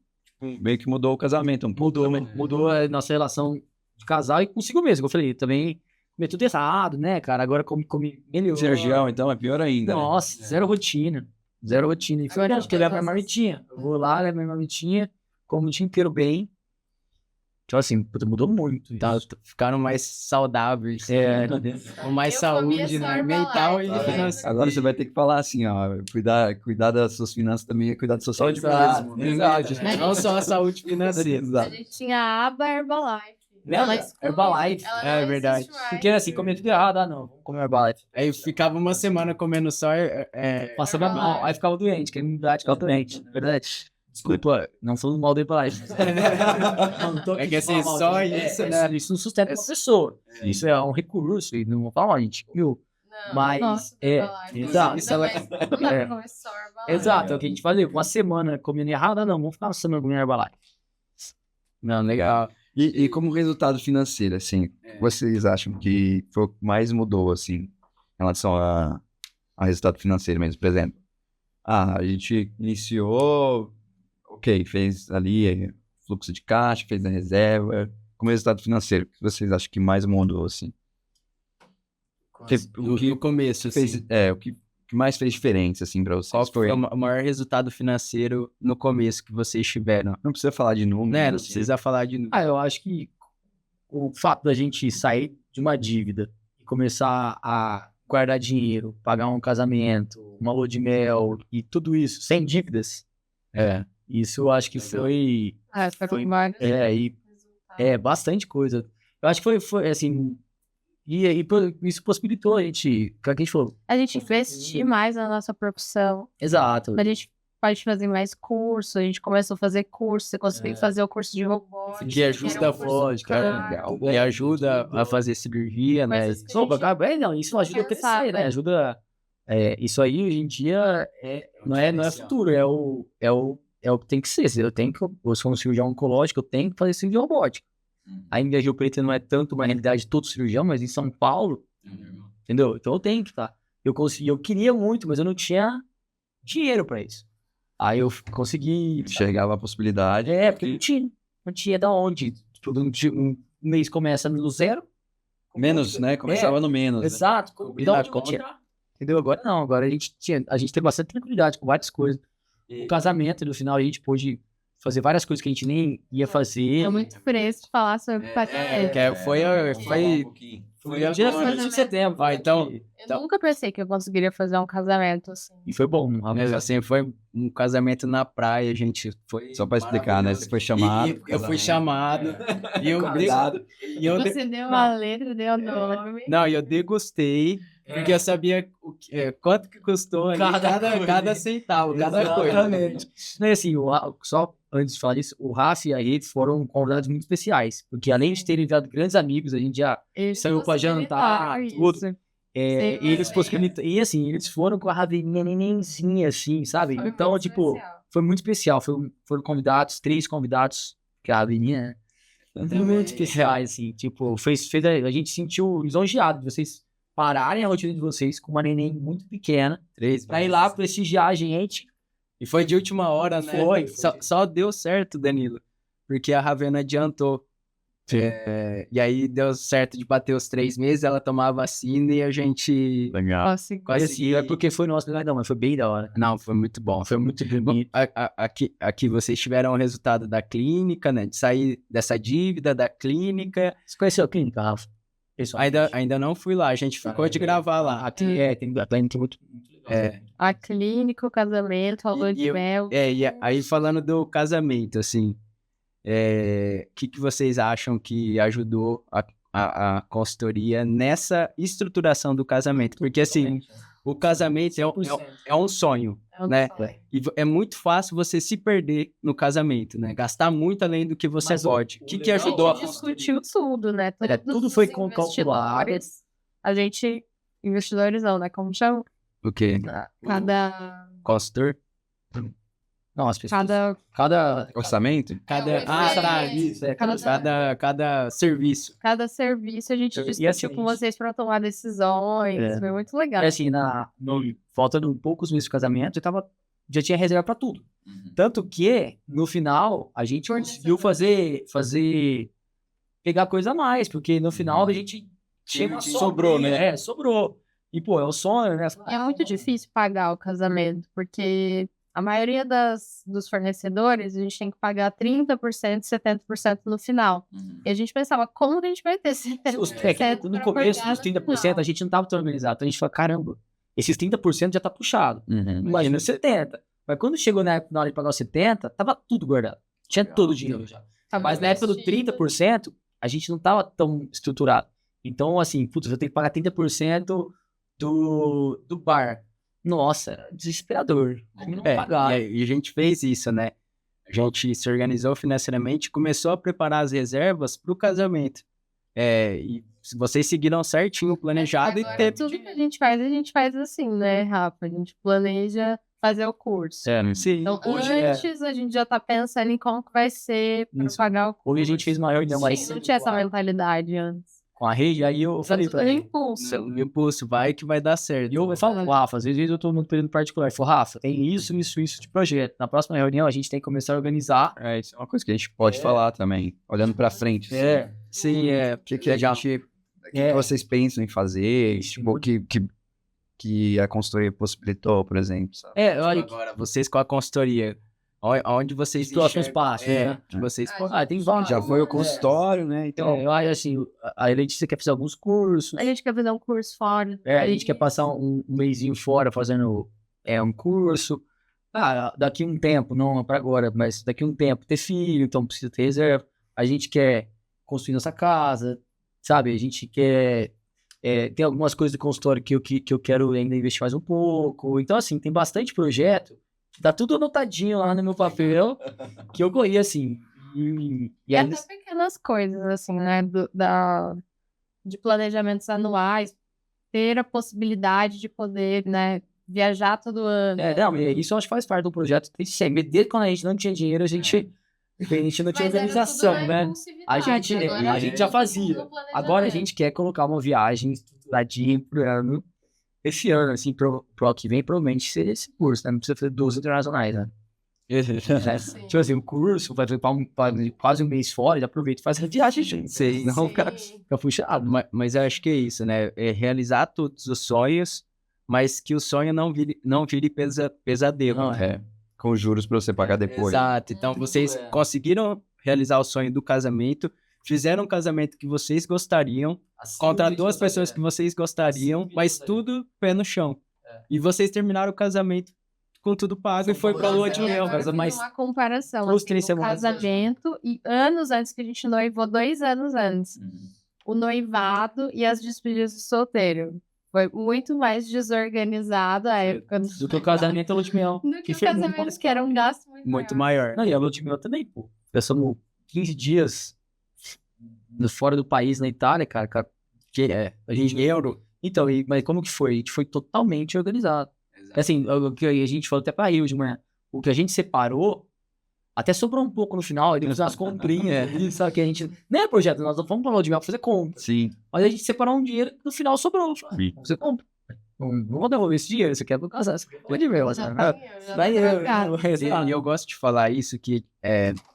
Speaker 2: meio que mudou o casamento um pouco.
Speaker 4: Mudou a nossa relação de casal e consigo mesmo. Eu falei, também comi tudo errado, né, cara? Agora come melhor.
Speaker 2: Sergião, então, é pior ainda. né?
Speaker 4: Nossa, zero rotina. Zero rotina. E foi
Speaker 3: Agora
Speaker 4: porque eu levo minha marmitinha. Eu vou lá, levo minha marmitinha, como o dia inteiro bem. Então, assim, puta, mudou muito.
Speaker 1: Tá,
Speaker 4: Isso.
Speaker 1: ficaram mais saudáveis. Com mais
Speaker 3: Eu
Speaker 1: saúde,
Speaker 3: comia só
Speaker 1: né? Mental e
Speaker 3: Herbalife.
Speaker 1: financeira.
Speaker 2: Agora você vai ter que falar assim, ó, cuidar das suas finanças também é cuidar da sua saúde
Speaker 1: Exato,
Speaker 2: mesmo.
Speaker 1: exato. Não só a saúde financeira.
Speaker 3: A
Speaker 2: Exato.
Speaker 3: gente tinha a aba Herbalife.
Speaker 4: Não,
Speaker 3: Ela
Speaker 4: é
Speaker 3: exclui,
Speaker 4: Herbalife.
Speaker 3: ela
Speaker 1: É
Speaker 3: não
Speaker 1: verdade.
Speaker 3: existe mais.
Speaker 4: Porque, assim, comia tudo errado. Ah, não, vamos comer Herbalife.
Speaker 1: Aí ficava uma semana comendo só.
Speaker 4: Passava mal, aí ficava doente, queria mudar, ficava doente. Verdade. Desculpa, não falando mal do Herbalife. Não tô
Speaker 1: É
Speaker 4: aqui
Speaker 1: que assim,
Speaker 4: falando
Speaker 1: só
Speaker 4: mal,
Speaker 1: isso,
Speaker 4: né? Isso não sustenta uma pessoa. Isso é um recurso, e não vou falar, a gente viu.
Speaker 3: Não,
Speaker 4: Mas,
Speaker 3: nossa, Herbalife.
Speaker 4: exato.
Speaker 3: Isso ela
Speaker 4: É.
Speaker 3: não é só Herbalife.
Speaker 4: Exato, é o que a gente fazia. Uma semana comendo errado, não, vamos ficar uma semana comendo Herbalife.
Speaker 1: Não, legal.
Speaker 2: E como resultado financeiro, assim, vocês acham que foi o que mais mudou, assim, em relação a resultado financeiro mesmo? Por exemplo, a gente iniciou, ok, fez ali fluxo de caixa, fez a reserva. Como resultado financeiro, o que vocês acham que mais mudou, assim? O que
Speaker 1: No começo,
Speaker 2: fez,
Speaker 1: assim.
Speaker 2: o que mais fez diferença, assim, pra vocês?
Speaker 1: Qual foi o maior resultado financeiro no começo que vocês tiveram?
Speaker 2: Não precisa falar de número.
Speaker 1: Né? Não
Speaker 2: assim.
Speaker 1: precisa falar de número.
Speaker 4: Ah, eu acho que o fato da gente sair de uma dívida e começar a guardar dinheiro, pagar um casamento, uma lua de mel e tudo isso sem dívidas, isso eu acho que foi
Speaker 3: Foi vários
Speaker 4: bastante coisa. Eu acho que foi assim, isso possibilitou a gente, que a gente falou,
Speaker 3: A gente investir mais na nossa profissão.
Speaker 4: exato,
Speaker 3: A gente pode fazer mais curso. A gente começou a fazer curso. Você conseguiu fazer o curso de robótica.
Speaker 1: Que ajuda a
Speaker 3: lógica.
Speaker 1: que ajuda a fazer cirurgia, né?
Speaker 3: Coisas que a gente
Speaker 4: não, isso ajuda a
Speaker 3: pensava.
Speaker 4: crescer, né? Ajuda. Isso aí hoje em dia não é futuro, é o que tem que ser. Eu sou um cirurgião oncológico, eu tenho que fazer cirurgia robótica. Ainda em Rio Preto não é tanto uma realidade de todo cirurgião, mas em São Paulo, entendeu? Então eu tenho que estar. Eu queria muito, mas eu não tinha dinheiro pra isso. Aí eu consegui.
Speaker 2: Chegava a possibilidade.
Speaker 4: Porque não tinha da onde. Tipo, um mês começa no zero.
Speaker 2: Menos, né? Começava no menos. Né?
Speaker 4: Exato.
Speaker 1: Combina
Speaker 4: Então,
Speaker 1: a conta.
Speaker 4: entendeu? Agora não, agora a gente teve bastante tranquilidade com várias coisas. O casamento, no final, a gente pôde fazer várias coisas que a gente nem ia fazer.
Speaker 3: É muito fresco falar sobre pagamento.
Speaker 1: Foi
Speaker 4: Foi dia 1º de setembro.
Speaker 1: então,
Speaker 3: Eu nunca pensei que eu conseguiria fazer um casamento assim.
Speaker 4: E foi bom.
Speaker 1: mas assim, foi um casamento na praia, gente. Foi
Speaker 2: Só pra explicar, né? Você foi chamado.
Speaker 1: eu fui chamado e eu
Speaker 2: Convidado.
Speaker 1: e eu
Speaker 3: Você deu uma letra, deu nome.
Speaker 1: não, e eu degustei porque eu sabia quanto que custou ali, cada centavo, cada coisa.
Speaker 4: Exatamente. Não, e assim, só antes de falar isso, o Rafa e a Rede foram convidados muito especiais. Porque além de terem enviado grandes amigos, a gente já saiu pra jantar, tudo. E eles possibilitaram. E assim, eles foram com a Raveninha nenenzinha, assim, sabe? Então, tipo, foi muito especial. Foram convidados, 3 convidados, que a Raveninha, né? Muito especiais, assim. Tipo, a gente se sentiu lisonjeado de vocês pararem a rotina de vocês com uma neném muito pequena,
Speaker 1: 3
Speaker 4: pra ir lá prestigiar a gente.
Speaker 1: E foi de última hora, né?
Speaker 4: Foi.
Speaker 1: Só deu certo, Danilo, porque a Ravena adiantou. E aí deu certo de bater os 3 meses, ela tomar a vacina e a gente
Speaker 2: Legal.
Speaker 4: Mas assim, é porque foi nosso, não, mas foi bem da hora.
Speaker 1: Não, foi muito bom.
Speaker 4: Foi muito bonito.
Speaker 1: Aqui vocês tiveram o resultado da clínica, né? De sair dessa dívida da clínica.
Speaker 4: Você conheceu a clínica, Rafa?
Speaker 1: Ainda não fui lá, a gente ficou de gravar lá.
Speaker 4: A clínica é muito legal.
Speaker 3: A clínica, o casamento, a lua de mel.
Speaker 1: E aí falando do casamento, assim, que vocês acham que ajudou a consultoria nessa estruturação do casamento? Porque assim, o casamento é um sonho, né? E é muito fácil você se perder no casamento, né? Gastar muito além do que você pode. O que ajudou
Speaker 3: A
Speaker 1: a
Speaker 3: gente discutiu tudo, né?
Speaker 4: Tudo foi
Speaker 3: os
Speaker 4: calculado.
Speaker 3: investidores, a gente... Investidores não, né? Como chama?
Speaker 1: O quê?
Speaker 3: Cada...
Speaker 1: Consultor?
Speaker 4: Não, as pessoas.
Speaker 2: Orçamento?
Speaker 4: Isso,
Speaker 1: Cada serviço.
Speaker 3: Cada serviço a gente
Speaker 4: E
Speaker 3: discutiu
Speaker 4: assim,
Speaker 3: com vocês para tomar decisões. Foi muito legal.
Speaker 4: E assim, faltando poucos meses de casamento, já tinha reserva pra tudo. Tanto que, no final, a gente conseguiu pegar coisa a mais, porque no final a gente
Speaker 1: Sobrou, né?
Speaker 4: Sobrou. E, pô, é o sonho, né?
Speaker 3: E é muito difícil pagar o casamento, porque a maioria dos fornecedores, a gente tem que pagar 30%, 70% no final. E a gente pensava, como que a gente vai ter 70%?
Speaker 4: No começo, os 30%, a gente não tava tão organizado. Então a gente falou, caramba, esses 30% já tá puxado. Imagina os 70%. Mas quando chegou na hora de pagar os 70%, tava tudo guardado. Tinha todo o dinheiro já. Mas na época do 30%, a gente não tava tão estruturado. Então, assim, putz, eu tenho que pagar 30% do bar. Nossa, era desesperador. Como não pagar?
Speaker 1: E a gente fez isso, né? A gente se organizou financeiramente e começou a preparar as reservas para o casamento. E vocês seguiram certinho o planejado
Speaker 3: Agora,
Speaker 1: e teve...
Speaker 3: tudo que a gente faz assim, né, Rafa? A gente planeja fazer o curso.
Speaker 1: Sim.
Speaker 3: Então, antes a gente já tá pensando em como que vai ser para pagar o curso.
Speaker 4: Hoje a gente fez uma reunião aí
Speaker 3: Não tinha essa mentalidade antes.
Speaker 4: com a rede, aí eu falei pra ele.
Speaker 1: Impulso, vai que vai dar certo.
Speaker 4: E eu falo, Rafa, às vezes eu tô num período particular. Eu falo, Rafa, tem isso de projeto. Na próxima reunião a gente tem que começar a organizar.
Speaker 2: Isso é uma coisa que a gente pode falar também, olhando pra frente.
Speaker 1: Sim,
Speaker 2: O que a gente... O que vocês pensam em fazer? Tipo, que a consultoria possibilitou, por exemplo, sabe?
Speaker 4: Olha,
Speaker 1: Agora, vocês com a consultoria, onde vocês...
Speaker 4: Próximos passos, né?
Speaker 1: Que vocês...
Speaker 4: tem vários.
Speaker 2: Já foi o consultório, né? Então,
Speaker 4: Eu acho assim, a Letícia quer fazer alguns cursos.
Speaker 3: A gente quer fazer um curso fora.
Speaker 4: A gente quer passar um mesinho fora fazendo um curso. Daqui um tempo, não para agora, mas daqui um tempo ter filho, então precisa ter reserva. A gente quer construir nossa casa, sabe? A gente quer... tem algumas coisas do consultório que eu quero ainda investir mais um pouco. Então, assim, tem bastante projeto. Tá tudo anotadinho lá no meu papel que eu corri, assim.
Speaker 3: E até pequenas coisas, assim, né? De planejamentos anuais, ter a possibilidade de poder, né? Viajar todo ano.
Speaker 4: Isso eu acho que faz parte do projeto. Desde quando a gente não tinha dinheiro, a gente não tinha organização, né? A gente já fazia. Agora a gente quer colocar uma viagem estruturadinha pro ano. Esse ano, assim, pro que vem, provavelmente seria esse curso, né? Não precisa fazer 12 internacionais, né? Tipo assim, o curso vai para quase um mês fora, já aproveita e faz a viagem, gente. Senão o cara fica puxado.
Speaker 1: Mas eu acho que é isso, né? É realizar todos os sonhos, mas que o sonho não vire pesadelo.
Speaker 2: Não, com juros para você pagar depois.
Speaker 1: Exato. Então, vocês conseguiram realizar o sonho do casamento, fizeram um casamento que vocês gostariam, contratou as pessoas que vocês gostariam, mas tudo pé no chão. E vocês terminaram o casamento com tudo pago e foi pra lua de mel.
Speaker 3: Mas uma comparação, assim, o casamento e anos antes que a gente noivou, 2 anos antes. O noivado e as despedidas do solteiro. Foi muito mais desorganizado a época
Speaker 4: do que o casamento e a lua de mel.
Speaker 3: Do que o casamento, que era um gasto muito
Speaker 1: maior.
Speaker 4: Não, e a lua de mel também, pô. Passamos 15 dias fora do país, na Itália, cara, a gente euro. Então, mas como que foi? A gente foi totalmente organizado. Exato. Assim, o que a gente falou até pra Rio de manhã, o que a gente separou, até sobrou um pouco no final, ele fez umas comprinhas, sabe, que a gente, não é projeto, nós não fomos pra lua de mel fazer compra.
Speaker 2: Sim.
Speaker 4: Mas a gente separou um dinheiro, no final sobrou. Você compra. Não vou devolver esse dinheiro, você quer pro casal, você quer lua de mel.
Speaker 1: E eu gosto de falar isso, que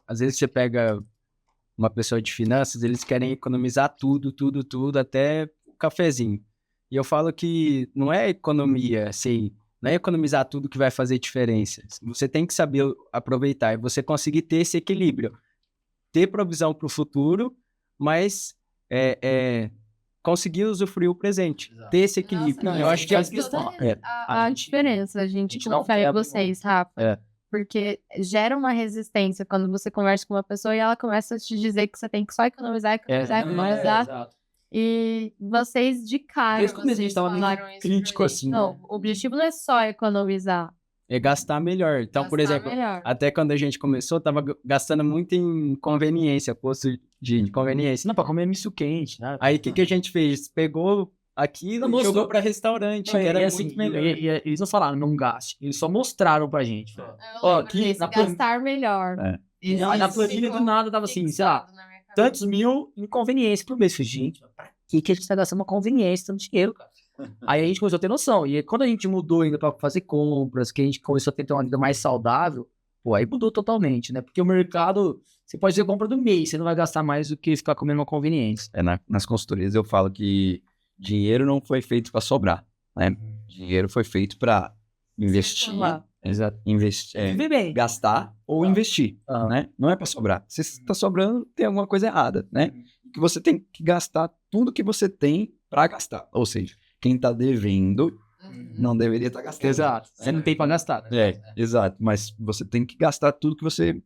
Speaker 1: às vezes você pega uma pessoa de finanças, eles querem economizar tudo, até o cafezinho. E eu falo que não é economia, assim, não é economizar tudo que vai fazer diferença. Você tem que saber aproveitar e você conseguir ter esse equilíbrio. Ter provisão para o futuro, mas conseguir usufruir o presente. Exato. Ter esse equilíbrio.
Speaker 3: Nossa,
Speaker 1: eu acho que
Speaker 3: a diferença, a gente confia em vocês, Rafa. Porque gera uma resistência quando você conversa com uma pessoa e ela começa a te dizer que você tem que só economizar. E vocês de cara,
Speaker 4: Desde o começo a gente
Speaker 3: vocês
Speaker 4: tava meio
Speaker 3: falaram isso
Speaker 4: crítico,
Speaker 3: pra mim.
Speaker 4: assim,
Speaker 3: Não,
Speaker 4: né?
Speaker 3: o objetivo não é só economizar.
Speaker 1: É gastar melhor. Então, por
Speaker 3: gastar
Speaker 1: exemplo,
Speaker 3: melhor.
Speaker 1: até quando a gente começou, tava gastando muito em conveniência, posto de conveniência.
Speaker 4: Não, pra comer misto quente, né?
Speaker 1: Aí, o que a gente fez? Pegou aquilo
Speaker 4: Não,
Speaker 1: e jogou
Speaker 4: mostrou.
Speaker 1: pra restaurante,
Speaker 4: Não,
Speaker 1: que era
Speaker 4: e
Speaker 1: muito
Speaker 4: assim,
Speaker 1: melhor.
Speaker 4: eles não falaram não gaste, eles só mostraram pra gente. Ó, aqui na
Speaker 3: Gastar melhor.
Speaker 4: E na planilha do nada tava assim, sei lá, tantos mil em conveniência por mês. Eu falei, gente, pra que a gente tá gastando uma conveniência, tanto dinheiro, cara? Aí a gente começou a ter noção. E aí, quando a gente mudou ainda pra fazer compras, que a gente começou a ter uma vida mais saudável, pô, aí mudou totalmente, né? Porque o mercado, você pode fazer compra do mês, você não vai gastar mais do que ficar comendo uma conveniência.
Speaker 2: Nas consultorias eu falo que dinheiro não foi feito para sobrar, né? Dinheiro foi feito para investir,
Speaker 3: Circular.
Speaker 4: Exato.
Speaker 2: investir,
Speaker 4: Viver bem.
Speaker 2: gastar ou investir,
Speaker 4: Ah.
Speaker 2: né? Não é para sobrar. Se está sobrando, tem alguma coisa errada, né? Que você tem que gastar tudo que você tem para gastar. Ou seja, quem está devendo não deveria estar gastando.
Speaker 4: Exato. Você não tem pra gastar, né?
Speaker 2: Exato. Mas você tem que gastar tudo que você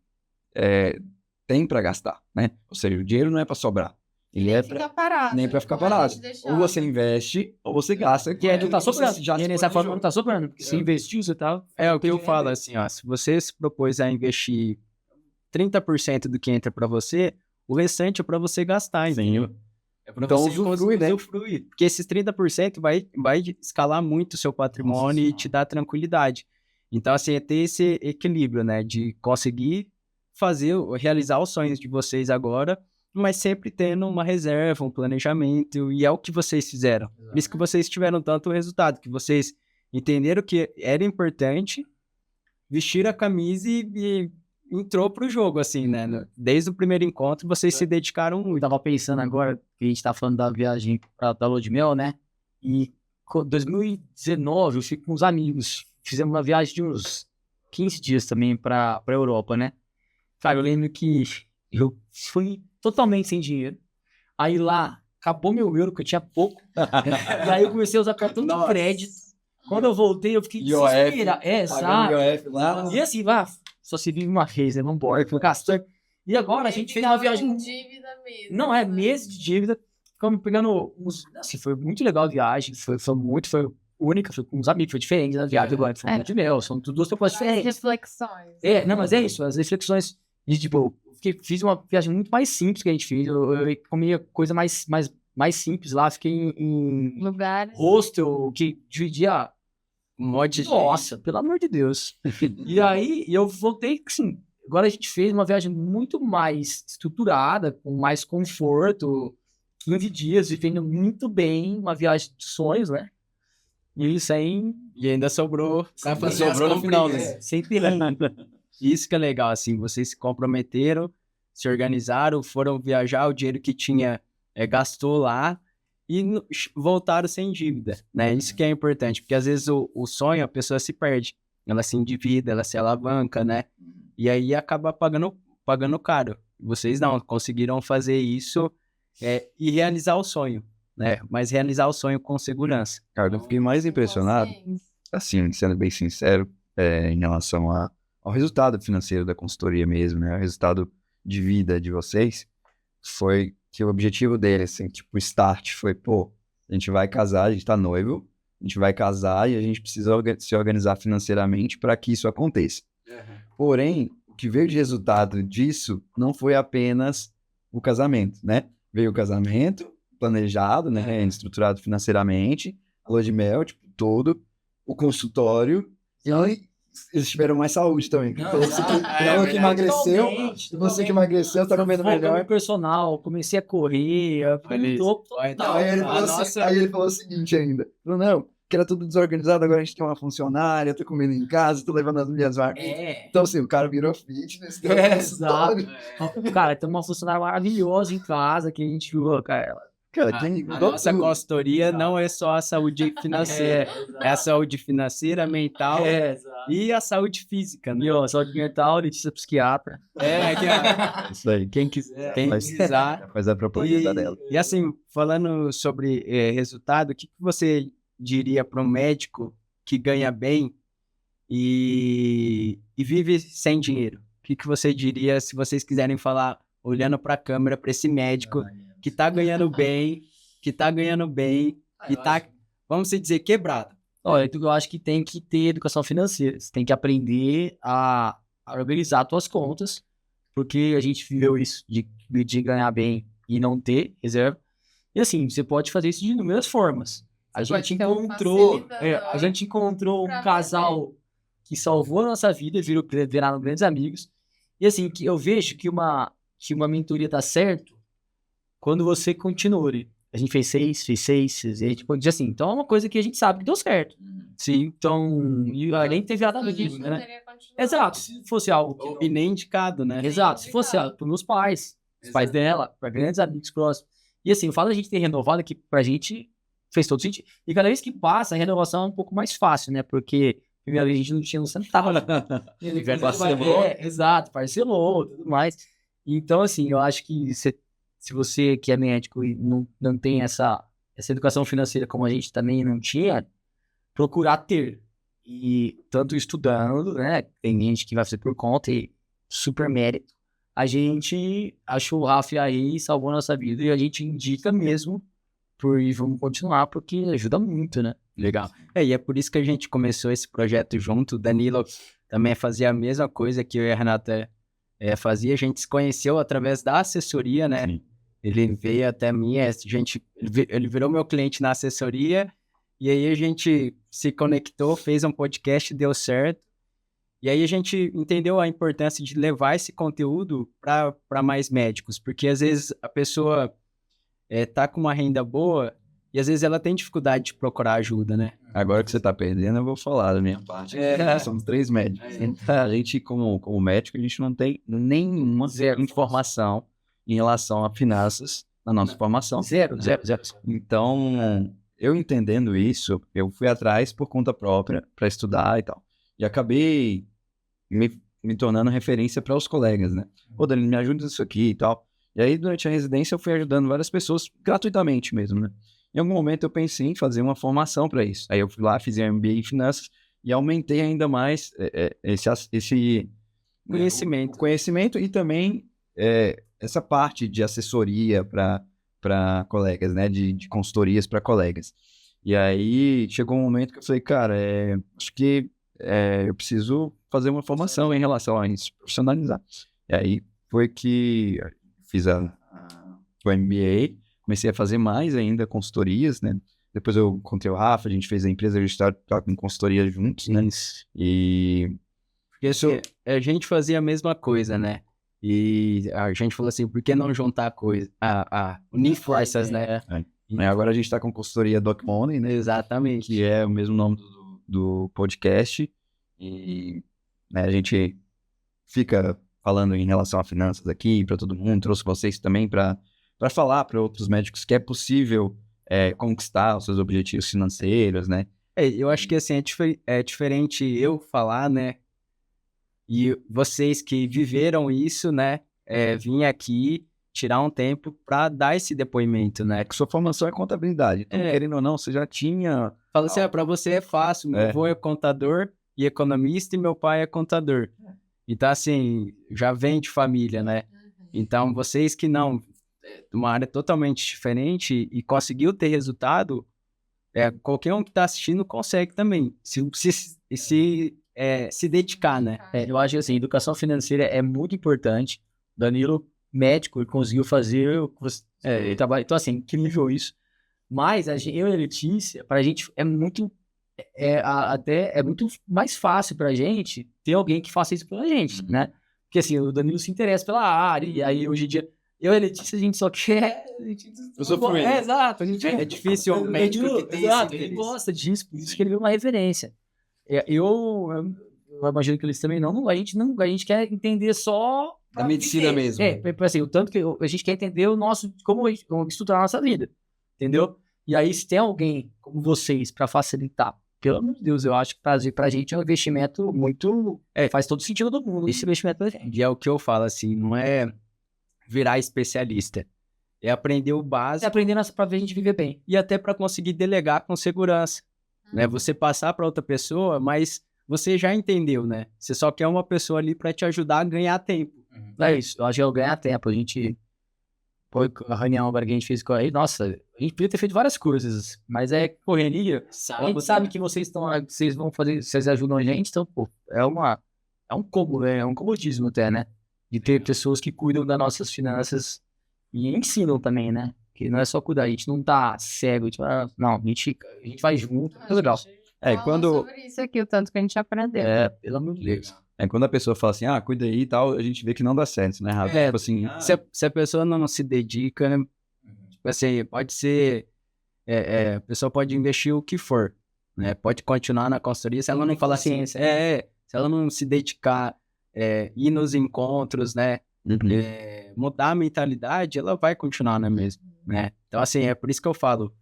Speaker 2: tem para gastar, né? Ou seja, o dinheiro não é para sobrar. Ele é
Speaker 3: Fica parado.
Speaker 2: nem para ficar
Speaker 3: Não é
Speaker 2: parado.
Speaker 3: de deixar.
Speaker 2: Ou você investe, ou você gasta.
Speaker 4: Que aí não tá sobrando.
Speaker 2: Já
Speaker 4: E
Speaker 2: se
Speaker 4: nessa forma
Speaker 2: planejou.
Speaker 4: não tá sobrando. Porque se investiu, você tá...
Speaker 1: É o que eu falo, assim, ó, se você se propôs a investir 30% do que entra pra você, o restante é pra você gastar, entendeu? É pra
Speaker 2: Então,
Speaker 1: você
Speaker 2: usufrui, né?
Speaker 1: usufruir. Porque esses 30% vai escalar muito o seu patrimônio e te dar tranquilidade. Então, assim, é ter esse equilíbrio, né? De conseguir realizar os sonhos de vocês agora, mas sempre tendo uma reserva, um planejamento, e é o que vocês fizeram. Por isso que vocês tiveram tanto resultado, que vocês entenderam que era importante, vestiram a camisa e entrou pro jogo, assim, né? Desde o primeiro encontro, vocês se dedicaram
Speaker 4: Eu
Speaker 1: muito.
Speaker 4: tava pensando agora, que a gente tá falando da viagem da Lua de Mel, né? E em 2019 eu fui com uns amigos. Fizemos uma viagem de uns 15 dias também pra Europa, né? Cara, eu lembro que eu fui totalmente sem dinheiro. Aí lá, acabou meu euro, que eu tinha pouco. E aí eu comecei a usar cartão de crédito. Quando eu voltei, eu fiquei
Speaker 2: IOF,
Speaker 4: desesperado. Exato.
Speaker 2: IOF lá.
Speaker 4: E assim, só se vive uma vez, né? Vambora, foi gastando. E agora a gente fez uma viagem...
Speaker 3: dívida mesmo.
Speaker 4: Não, é mês de dívida. Ficamos pegando uns... Assim, foi muito legal a viagem. Foi única, foi com uns amigos, foi diferente da viagem agora. Foi muito de mel, são duas propostas
Speaker 3: As
Speaker 4: diferentes.
Speaker 3: reflexões.
Speaker 4: Não, mas é isso, as reflexões de, tipo, fiz uma viagem muito mais simples que a gente fez. Eu comia coisa mais simples lá, fiquei em
Speaker 3: Lugares.
Speaker 4: hostel, que dividia um monte de... Nossa, pelo amor de Deus. E aí, eu voltei, assim, agora a gente fez uma viagem muito mais estruturada, com mais conforto, 15 dias, vivendo muito bem, uma viagem de sonhos, né? E sem...
Speaker 1: E ainda sobrou.
Speaker 2: Sobrou no final, né?
Speaker 4: Sem pirâmide.
Speaker 1: Isso que é legal, assim, vocês se comprometeram, se organizaram, foram viajar, o dinheiro que tinha gastou lá e voltaram sem dívida, né? Isso que é importante, porque às vezes o sonho, a pessoa se perde, ela se endivida, ela se alavanca, né? E aí acaba pagando caro. Vocês não, conseguiram fazer isso e realizar o sonho, né? Mas realizar o sonho com segurança.
Speaker 2: Cara, eu fiquei mais impressionado, assim, sendo bem sincero, em relação ao resultado financeiro da consultoria mesmo, né? O resultado de vida de vocês foi que o objetivo deles, assim, tipo, o start foi, pô, a gente vai casar, a gente tá noivo, a gente vai casar e a gente precisa se organizar financeiramente para que isso aconteça. Porém, o que veio de resultado disso não foi apenas o casamento, né? Veio o casamento planejado, né? Estruturado financeiramente, a lua de mel, tipo, todo, o consultório, e eles tiveram mais saúde também. Ela que emagreceu, você que emagreceu, tá comendo melhor.
Speaker 4: Personal, comecei a correr,
Speaker 2: Aí ele falou o seguinte ainda, falou, não, que era tudo desorganizado, agora a gente tem uma funcionária, eu tô comendo em casa, tô levando as minhas marcas. Então, assim, o cara virou fitness.
Speaker 4: Exato. Cara, tem uma funcionária maravilhosa em casa que a gente viu, cara.
Speaker 1: A nossa consultoria não é só a saúde financeira, é a saúde financeira, mental e a saúde física, né?
Speaker 4: Saúde mental, Letícia psiquiatra.
Speaker 2: Isso aí.
Speaker 1: Quem quiser.
Speaker 2: Faz a propaganda dela.
Speaker 1: E assim, falando sobre resultado, o que você diria para um médico que ganha bem e vive sem dinheiro? O que você diria se vocês quiserem falar, olhando para a câmera, para esse médico que tá ganhando bem que tá ganhando bem e tá, vamos dizer, quebrado.
Speaker 4: Olha, eu acho que tem que ter educação financeira. Você tem que aprender a organizar as suas contas, porque a gente viveu isso de ganhar bem e não ter reserva. E assim, você pode fazer isso de inúmeras formas. A gente encontrou um casal que salvou a nossa vida, viraram grandes amigos. E assim, que eu vejo que uma mentoria tá certo quando você continua. A gente fez seis, e a gente pode dizer assim, então é uma coisa que a gente sabe que deu certo. Sim, então, e além teve nada amigo, né? Exato, se fosse algo
Speaker 1: E nem indicado, né?
Speaker 4: Exato, se fosse algo para meus pais, os pais dela, para grandes amigos próximos. E assim, o fato da gente ter renovado aqui pra gente fez todo sentido. E cada vez que passa, a renovação é um pouco mais fácil, né? Porque primeira vez a gente não tinha um centavo.
Speaker 2: Parcelou.
Speaker 4: Exato, parcelou, tudo mais. Então, assim, eu acho que se você que é médico e não tem essa educação financeira como a gente também não tinha, procurar ter. E tanto estudando, né? Tem gente que vai fazer por conta e super mérito. A gente achou o Rafa aí, salvou a nossa vida e a gente indica mesmo e vamos continuar porque ajuda muito, né?
Speaker 1: Legal. E é por isso que a gente começou esse projeto junto. O Danilo também fazia a mesma coisa que eu e a Renata fazia. A gente se conheceu através da assessoria, né? Sim. Ele veio até mim, ele virou meu cliente na assessoria e aí a gente se conectou, fez um podcast, deu certo. E aí a gente entendeu a importância de levar esse conteúdo para mais médicos, porque às vezes a pessoa tá com uma renda boa e às vezes ela tem dificuldade de procurar ajuda, né?
Speaker 2: Agora que você tá perdendo, eu vou falar da minha parte. Somos 3 médicos. Então, a gente, como médico, a gente não tem nenhuma informação em relação a finanças na nossa formação.
Speaker 4: Zero.
Speaker 2: Então, eu entendendo isso, eu fui atrás por conta própria para estudar e tal. E acabei me tornando referência para os colegas, né? Pô, Danilo, me ajuda nisso aqui e tal. E aí, durante a residência, eu fui ajudando várias pessoas gratuitamente mesmo, né? Em algum momento, eu pensei em fazer uma formação para isso. Aí, eu fui lá, fiz um MBA em Finanças e aumentei ainda mais esse conhecimento e também essa parte de assessoria para colegas, né? De consultorias para colegas. E aí, chegou um momento que eu falei, cara, acho que eu preciso fazer uma formação em relação a isso, profissionalizar. E aí, foi que fiz o MBA, comecei a fazer mais ainda consultorias, né? Depois eu encontrei o Rafa, a gente fez a empresa registrada com consultoria juntos, né? E
Speaker 1: porque a gente fazia a mesma coisa, né? E a gente falou assim, por que não juntar unir forças, né?
Speaker 2: Agora a gente está com consultoria Doc Money, né?
Speaker 1: Exatamente.
Speaker 2: Que é o mesmo nome do podcast. E né, a gente fica falando em relação a finanças aqui para todo mundo, trouxe vocês também para falar para outros médicos que é possível conquistar os seus objetivos financeiros, né?
Speaker 1: Eu acho que assim, é diferente eu falar, né? E vocês que viveram isso, né? Vim aqui tirar um tempo para dar esse depoimento, né?
Speaker 2: Que sua formação é contabilidade. Então, querendo ou não, você já tinha...
Speaker 1: Fala assim, para você é fácil. Meu avô é contador e economista e meu pai é contador. Então, assim, já vem de família, né? Então, vocês que não... uma área totalmente diferente e conseguiu ter resultado, qualquer um que está assistindo consegue também. Se dedicar, né?
Speaker 4: Eu acho que, assim, educação financeira é muito importante. Danilo, médico, ele conseguiu fazer... ele trabalha, então, assim, incrível isso. Mas eu e a Letícia, pra gente é muito... é muito mais fácil pra gente ter alguém que faça isso pela gente, né? Porque assim, o Danilo se interessa pela área, e aí hoje em dia, eu e a Letícia, a gente só quer...
Speaker 2: Eu sou fluente.
Speaker 4: Exato.
Speaker 1: É difícil o médico que tem
Speaker 4: exato, ele gosta disso, por isso que ele viu uma referência. Eu imagino que eles também não, a gente quer entender só...
Speaker 2: Da medicina mesmo.
Speaker 4: Assim, o tanto que a gente quer entender como estruturar a nossa vida, entendeu? E aí, se tem alguém como vocês para facilitar, pelo amor de Deus, eu acho que trazer pra gente é um investimento muito... faz todo sentido do mundo esse investimento pra gente.
Speaker 1: E é o que eu falo, assim, não é virar especialista. É aprender o básico.
Speaker 4: É aprender pra ver a gente viver bem.
Speaker 1: E até para conseguir delegar com segurança. Né? Você passar para outra pessoa, mas você já entendeu, né? Você só quer uma pessoa ali para te ajudar a ganhar tempo.
Speaker 4: É isso. Eu acho que é o ganhar tempo. A gente Foi a reunião agora que a gente fez com a nossa, a gente podia ter feito várias coisas, mas é correria. A gente sabe que vocês vão fazer, vocês ajudam a gente, então, pô, é um combo, né? É um comodismo até, né? De ter pessoas que cuidam das nossas finanças e ensinam também, né? Que não é só cuidar, a gente não tá cego, tipo, não, a gente vai junto, é legal.
Speaker 2: Quando...
Speaker 3: sobre isso aqui, o tanto que a gente aprendeu.
Speaker 4: Pelo amor de Deus.
Speaker 2: Quando a pessoa fala assim, cuida aí e tal, a gente vê que não dá certo, né, Rafa? Tipo assim,
Speaker 1: Se a pessoa não se dedica, né? Tipo assim, pode ser... a pessoa pode investir o que for, né? Pode continuar na consultoria, se ela não falar assim... se ela não se dedicar, ir nos encontros, né? Mudar a mentalidade, ela vai continuar na mesma, né? Então, assim, é por isso que eu falo,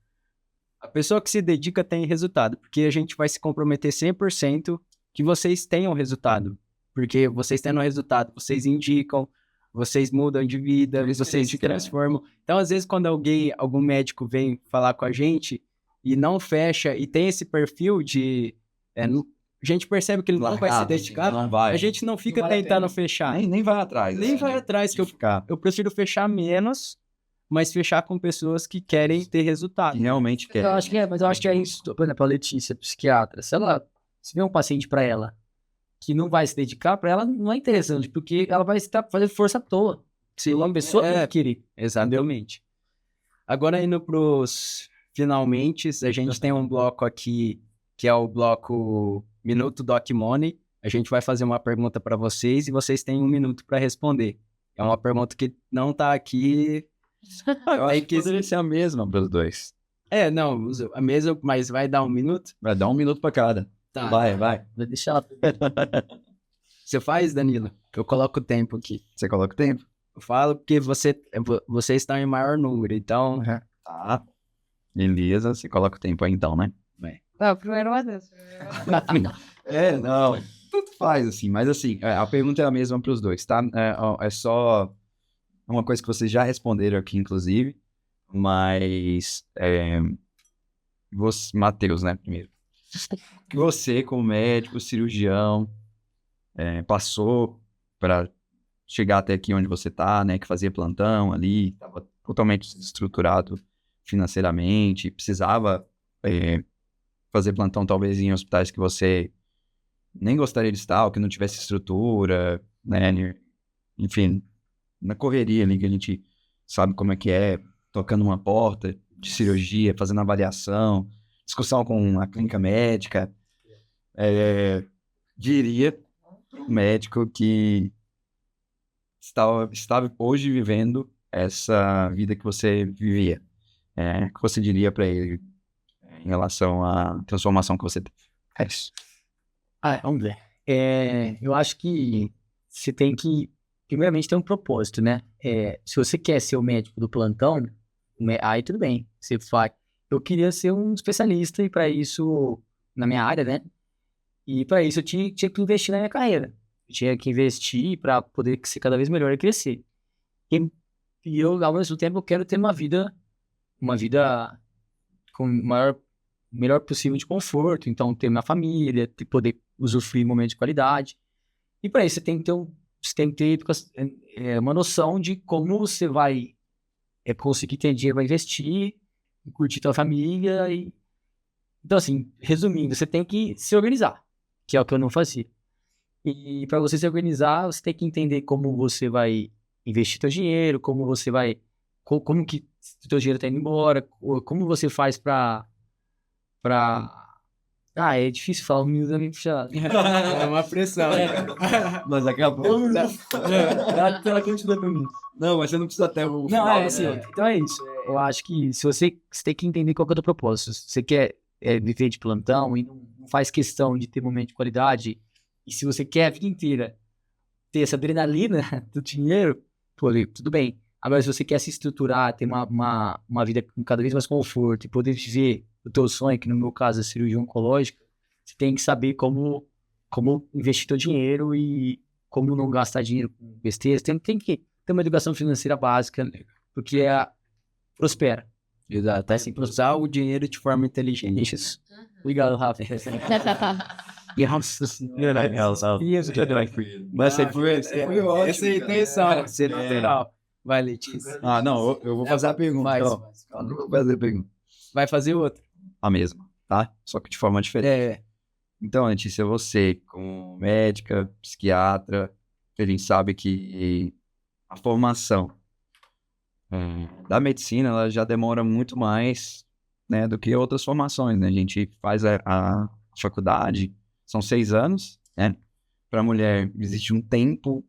Speaker 1: a pessoa que se dedica tem resultado, porque a gente vai se comprometer 100% que vocês tenham resultado, porque vocês tendo resultado, vocês indicam, vocês mudam de vida, vocês se transformam. Então, às vezes, quando algum médico vem falar com a gente e não fecha, e tem esse perfil de... a gente percebe que ele não vai se dedicar, a gente não fica tentando fechar.
Speaker 2: Nem vai atrás.
Speaker 1: Nem vai atrás, que eu prefiro fechar menos, mas fechar com pessoas que querem ter resultado.
Speaker 2: Que realmente quer.
Speaker 4: Mas eu acho que é isso. Por exemplo, a Letícia, psiquiatra, se vê um paciente para ela que não vai se dedicar, para ela não é interessante, porque ela vai estar fazendo força à toa. Se uma pessoa tem que querer.
Speaker 1: Exatamente. Agora, indo pros finalmente, a gente tem um bloco aqui, que é o bloco Minuto Doc Money. A gente vai fazer uma pergunta para vocês e vocês têm 1 minuto para responder. É uma pergunta que não tá aqui.
Speaker 2: Eu acho que poderia ser a mesma para os dois.
Speaker 1: Não, a mesma, mas vai dar 1 minuto?
Speaker 2: Vai dar 1 minuto para cada.
Speaker 1: Tá.
Speaker 2: Vai.
Speaker 4: Vai deixar ela.
Speaker 1: Você faz, Danilo? Eu coloco o tempo aqui.
Speaker 2: Você coloca o tempo?
Speaker 1: Eu falo porque vocês estão em maior número, então...
Speaker 2: Tá. Beleza, você coloca o tempo aí então, né?
Speaker 3: Não, primeiro uma Deus.
Speaker 2: Não. Tudo faz, assim. Mas, assim, a pergunta é a mesma para os dois, tá? É só uma coisa que vocês já responderam aqui, inclusive. Mas... Matheus, né, primeiro. Você, como médico, cirurgião, passou para chegar até aqui onde você tá, né? Que fazia plantão ali, estava totalmente estruturado financeiramente, precisava... fazer plantão talvez em hospitais que você nem gostaria de estar, ou que não tivesse estrutura, né? Enfim, na correria ali que a gente sabe como é que é, tocando uma porta de cirurgia, fazendo avaliação, discussão com a clínica médica. Diria para o médico que estava hoje vivendo essa vida que você vivia. O que você diria para ele em relação à transformação que você teve? É isso.
Speaker 4: Vamos ver. Eu acho que você tem que, primeiramente, ter um propósito, né? Se você quer ser o médico do plantão, aí tudo bem. Você faz. Eu queria ser um especialista e para isso, na minha área, né? E para isso eu tinha que investir na minha carreira. Eu tinha que investir para poder ser cada vez melhor e crescer. E eu, ao mesmo tempo, eu quero ter uma vida com o melhor possível de conforto. Então, ter minha família, poder usufruir momentos de qualidade. E para isso, você tem que ter uma noção de como você vai conseguir ter dinheiro para investir, curtir tua família. Então, assim, resumindo, você tem que se organizar, que é o que eu não fazia. E para você se organizar, você tem que entender como você vai investir teu dinheiro, como que o teu dinheiro está indo embora, como você faz para... é difícil falar, um minuto é meio puxado.
Speaker 1: É uma pressão.
Speaker 2: Mas acabou.
Speaker 4: Ela continua comigo.
Speaker 2: Não, mas você não precisa até o
Speaker 4: Não, assim, então é isso. Eu acho que você tem que entender qual que é o teu propósito. Se você quer viver de plantão e não faz questão de ter momento de qualidade, e se você quer a vida inteira ter essa adrenalina do dinheiro, pô, tudo bem. Agora, se você quer se estruturar, ter uma vida com cada vez mais conforto e poder viver o teu sonho, que no meu caso é cirurgia oncológica, você tem que saber como investir teu dinheiro e como não gastar dinheiro com besteira. Tem que ter uma educação financeira básica, porque prospera.
Speaker 1: Exato, assim, usar o dinheiro de forma inteligente.
Speaker 4: Isso. Obrigado, Rafa. Nossa senhora.
Speaker 2: Mas você foi
Speaker 1: Essa é a intenção, ser lateral. Vai, Letícia.
Speaker 2: Ah, não, eu vou fazer a pergunta.
Speaker 1: Faz,
Speaker 2: Ó.
Speaker 1: faz.
Speaker 2: Eu vou fazer a pergunta.
Speaker 1: Vai fazer outra.
Speaker 2: A mesma, tá? Só que de forma diferente.
Speaker 1: É,
Speaker 2: Então, Letícia, você, como médica, psiquiatra, a gente sabe que a formação da medicina, ela já demora muito mais, né, do que outras formações, né? A gente faz a faculdade, são 6 anos, né? Para a mulher, existe um tempo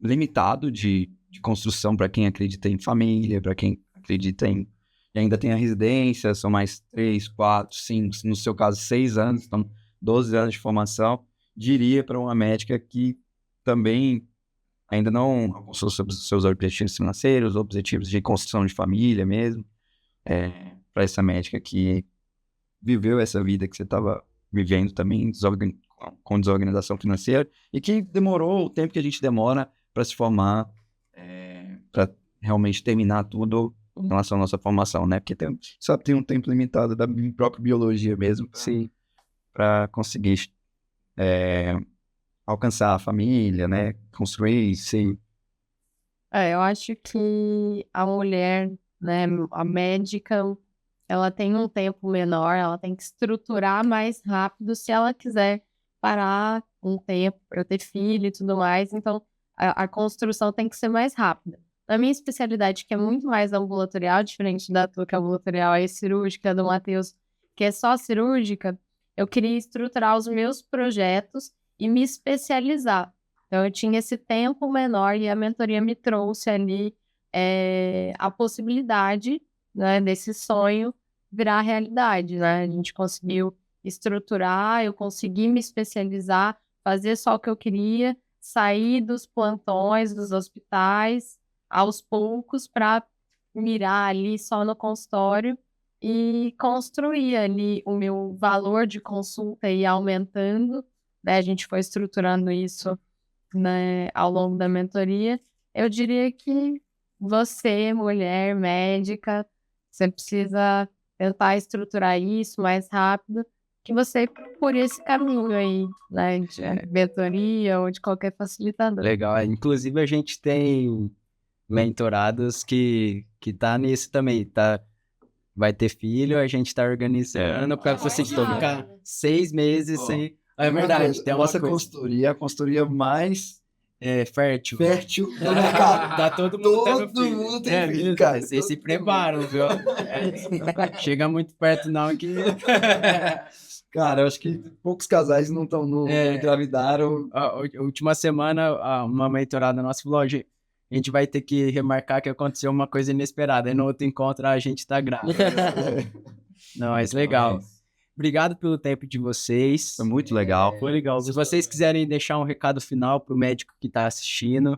Speaker 2: limitado de construção para quem acredita em família, para quem acredita em... E ainda tem a residência, são mais 3, 4, 5, no seu caso, 6 anos, então 12 anos de formação. Diria para uma médica que também ainda não alcançou sobre os seus objetivos financeiros, objetivos de construção de família mesmo, para essa médica que viveu essa vida que você estava vivendo também, com desorganização financeira, e que demorou o tempo que a gente demora para se formar, para realmente terminar tudo em relação à nossa formação, né? Porque só tem um tempo limitado da própria biologia mesmo, para conseguir alcançar a família, né? Construir, sim.
Speaker 3: Eu acho que a mulher, né, a médica, ela tem um tempo menor, ela tem que estruturar mais rápido se ela quiser parar um tempo para ter filho e tudo mais. Então, a construção tem que ser mais rápida. Na minha especialidade, que é muito mais ambulatorial, diferente da tua, que é ambulatorial e cirúrgica, do Matheus, que é só cirúrgica, eu queria estruturar os meus projetos e me especializar. Então, eu tinha esse tempo menor e a mentoria me trouxe ali a possibilidade, né, desse sonho virar realidade, né? A gente conseguiu estruturar, eu consegui me especializar, fazer só o que eu queria, sair dos plantões, dos hospitais, aos poucos, para mirar ali só no consultório e construir ali o meu valor de consulta e aumentando, né? A gente foi estruturando isso, né, ao longo da mentoria. Eu diria que você, mulher médica, você precisa tentar estruturar isso mais rápido, que você procure esse caminho aí, né, de mentoria ou de qualquer facilitador.
Speaker 1: legal. Inclusive, a gente tem mentorados que tá nisso também, tá? Vai ter filho, a gente tá organizando para vocês ficar 6 meses sem... É verdade, tem uma
Speaker 2: nossa
Speaker 1: coisa.
Speaker 2: consultoria é a consultoria mais
Speaker 1: Fértil.
Speaker 2: fértil do mercado.
Speaker 1: Tá todo mundo tendo
Speaker 2: Todo
Speaker 1: filho.
Speaker 2: mundo tem filho, cara.
Speaker 1: Vocês se preparam, viu? Chega muito perto não que...
Speaker 2: Cara, eu acho que poucos casais não engravidaram.
Speaker 1: A última semana, uma mentorada nossa falou, a gente vai ter que remarcar que aconteceu uma coisa inesperada. E no outro encontro a gente tá grávida. Não, mas legal. Obrigado pelo tempo de vocês.
Speaker 2: Foi muito legal.
Speaker 1: Foi legal. Se vocês quiserem deixar um recado final pro médico que tá assistindo,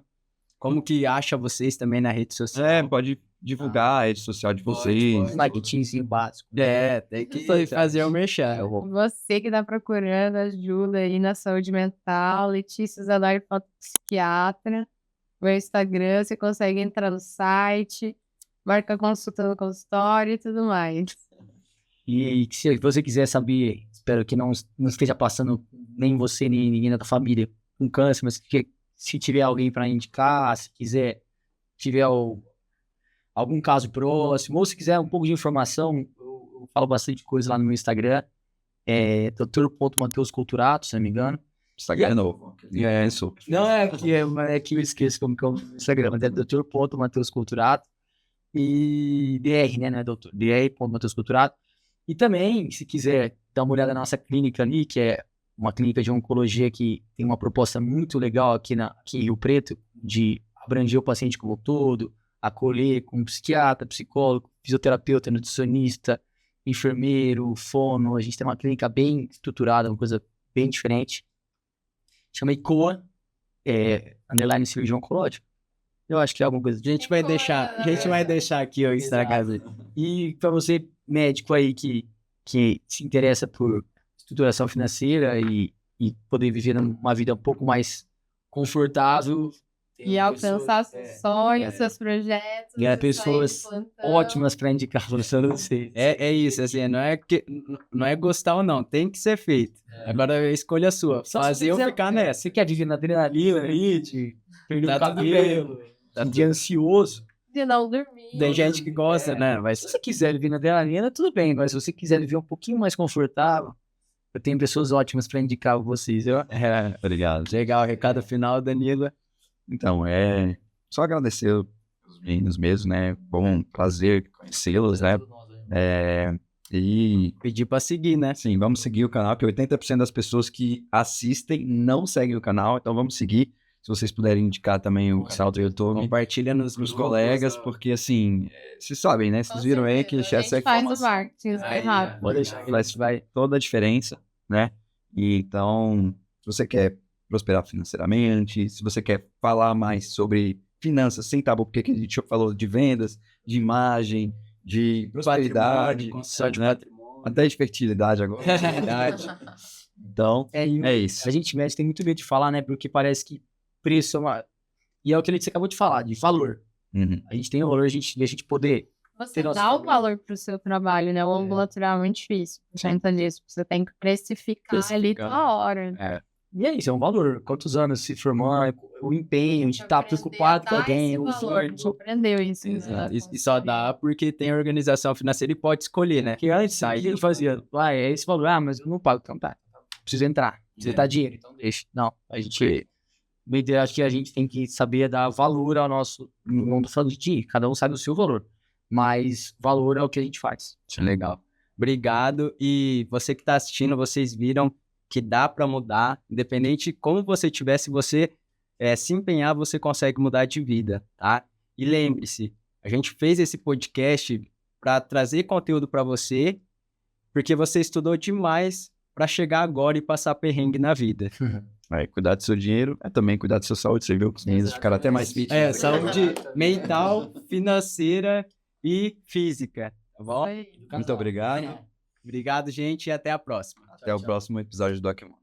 Speaker 1: como que acha vocês também na rede social?
Speaker 2: Pode divulgar a rede social de vocês.
Speaker 4: Marketingzinho básico.
Speaker 1: Tem que fazer o merchan.
Speaker 3: Você que tá procurando ajuda aí na saúde mental, Letícia Zanari, psiquiatra. Meu Instagram, você consegue entrar no site, marca consulta no consultório e tudo mais.
Speaker 4: E se você quiser saber, espero que não esteja passando nem você, nem ninguém da tua família com câncer, mas que se tiver alguém para indicar, se tiver algum caso próximo, ou se quiser um pouco de informação, eu falo bastante coisa lá no meu Instagram, dr.mateusculturato, se não me engano.
Speaker 2: Instagram é novo. Isso.
Speaker 4: Não, é que eu esqueço como que é o Instagram, mas é dr.mateusculturato e dr, né, não é doutor, dr.mateusculturato. E também, se quiser dar uma olhada na nossa clínica ali, que é uma clínica de oncologia que tem uma proposta muito legal aqui em Rio Preto, de abranger o paciente como um todo, acolher com psiquiatra, psicólogo, fisioterapeuta, nutricionista, enfermeiro, fono. A gente tem uma clínica bem estruturada, uma coisa bem diferente. Chama ICOA, underline cirurgião oncológico. Eu acho que é alguma coisa. A gente vai deixar aqui o Instagram. E para você, médico aí que se interessa por estruturação financeira e poder viver uma vida um pouco mais confortável.
Speaker 3: E alcançar seus sonhos, seus projetos.
Speaker 4: E há pessoas ótimas para indicar para você.
Speaker 1: É isso, assim, não é gostar ou não, tem que ser feito. Agora a escolha é sua, fazer ou ficar nessa.
Speaker 4: Você quer viver na adrenalina aí, de perder o
Speaker 1: Tá tudo
Speaker 4: cabelo, de ansioso.
Speaker 3: De não dormir.
Speaker 1: Tem gente que gosta, né? Mas
Speaker 4: Se você quiser viver na adrenalina, tudo bem, mas se você quiser viver um pouquinho mais confortável, eu tenho pessoas ótimas para indicar vocês.
Speaker 2: Obrigado.
Speaker 1: legal, recado final, Danilo.
Speaker 2: Então, só agradecer os meninos mesmo, né? Bom prazer conhecê-los, né? E,
Speaker 1: Pedir pra seguir, né?
Speaker 2: sim, vamos seguir o canal, que 80% das pessoas que assistem não seguem o canal, então vamos seguir. Se vocês puderem indicar também o canal do YouTube
Speaker 1: Compartilha nos
Speaker 2: pros colegas, porque assim, vocês sabem, né? Vocês viram aí que
Speaker 3: a gente faz o marketing rápido.
Speaker 2: pode deixar que vai toda a diferença, né? E então, se você quer prosperar financeiramente, se você quer falar mais sobre finanças sem tabu, porque aqui a gente falou de vendas, de imagem, de prosperidade,
Speaker 1: construção de
Speaker 2: né?
Speaker 1: patrimônio.
Speaker 2: Até de fertilidade agora.
Speaker 1: Verdade.
Speaker 2: Então, é isso.
Speaker 4: A gente mexe, tem muito medo de falar, né? Porque parece que preço é uma... E é o que você acabou de falar, de valor.
Speaker 2: Uhum.
Speaker 4: A gente tem o valor, a gente poder...
Speaker 3: Você
Speaker 4: Ter nosso
Speaker 3: dá o
Speaker 4: valor.
Speaker 3: valor pro seu trabalho, né? O ambulatorial é muito difícil. Conta disso. Você tem que precificar ali toda hora.
Speaker 4: E é isso, é um valor. Quantos anos se formar, o empenho de estar preocupado com alguém, o
Speaker 3: valor. Aprendeu isso.
Speaker 1: E só dá porque tem organização financeira e pode escolher, né?
Speaker 4: Que antes a gente fazia, é esse valor, mas eu não pago, então tá. Preciso entrar, precisa dar dinheiro, então deixa. Não, a gente... Acho que a gente tem que saber dar valor ao nosso... Não tô falando de dinheiro, cada um sabe o seu valor. Mas valor é o que a gente faz.
Speaker 1: Legal. Obrigado. E você que está assistindo, vocês viram que dá para mudar. Independente de como você tiver, se você se empenhar, você consegue mudar de vida, tá? E lembre-se, a gente fez esse podcast para trazer conteúdo para você, porque você estudou demais para chegar agora e passar perrengue na vida.
Speaker 2: Cuidar do seu dinheiro é também cuidar da sua saúde. Você viu que os meninos ficaram até mais fit.
Speaker 1: Saúde mental, financeira e física, tá bom?
Speaker 2: Muito obrigado.
Speaker 1: Obrigado, gente, e até a próxima.
Speaker 2: Até o próximo episódio do Akimon.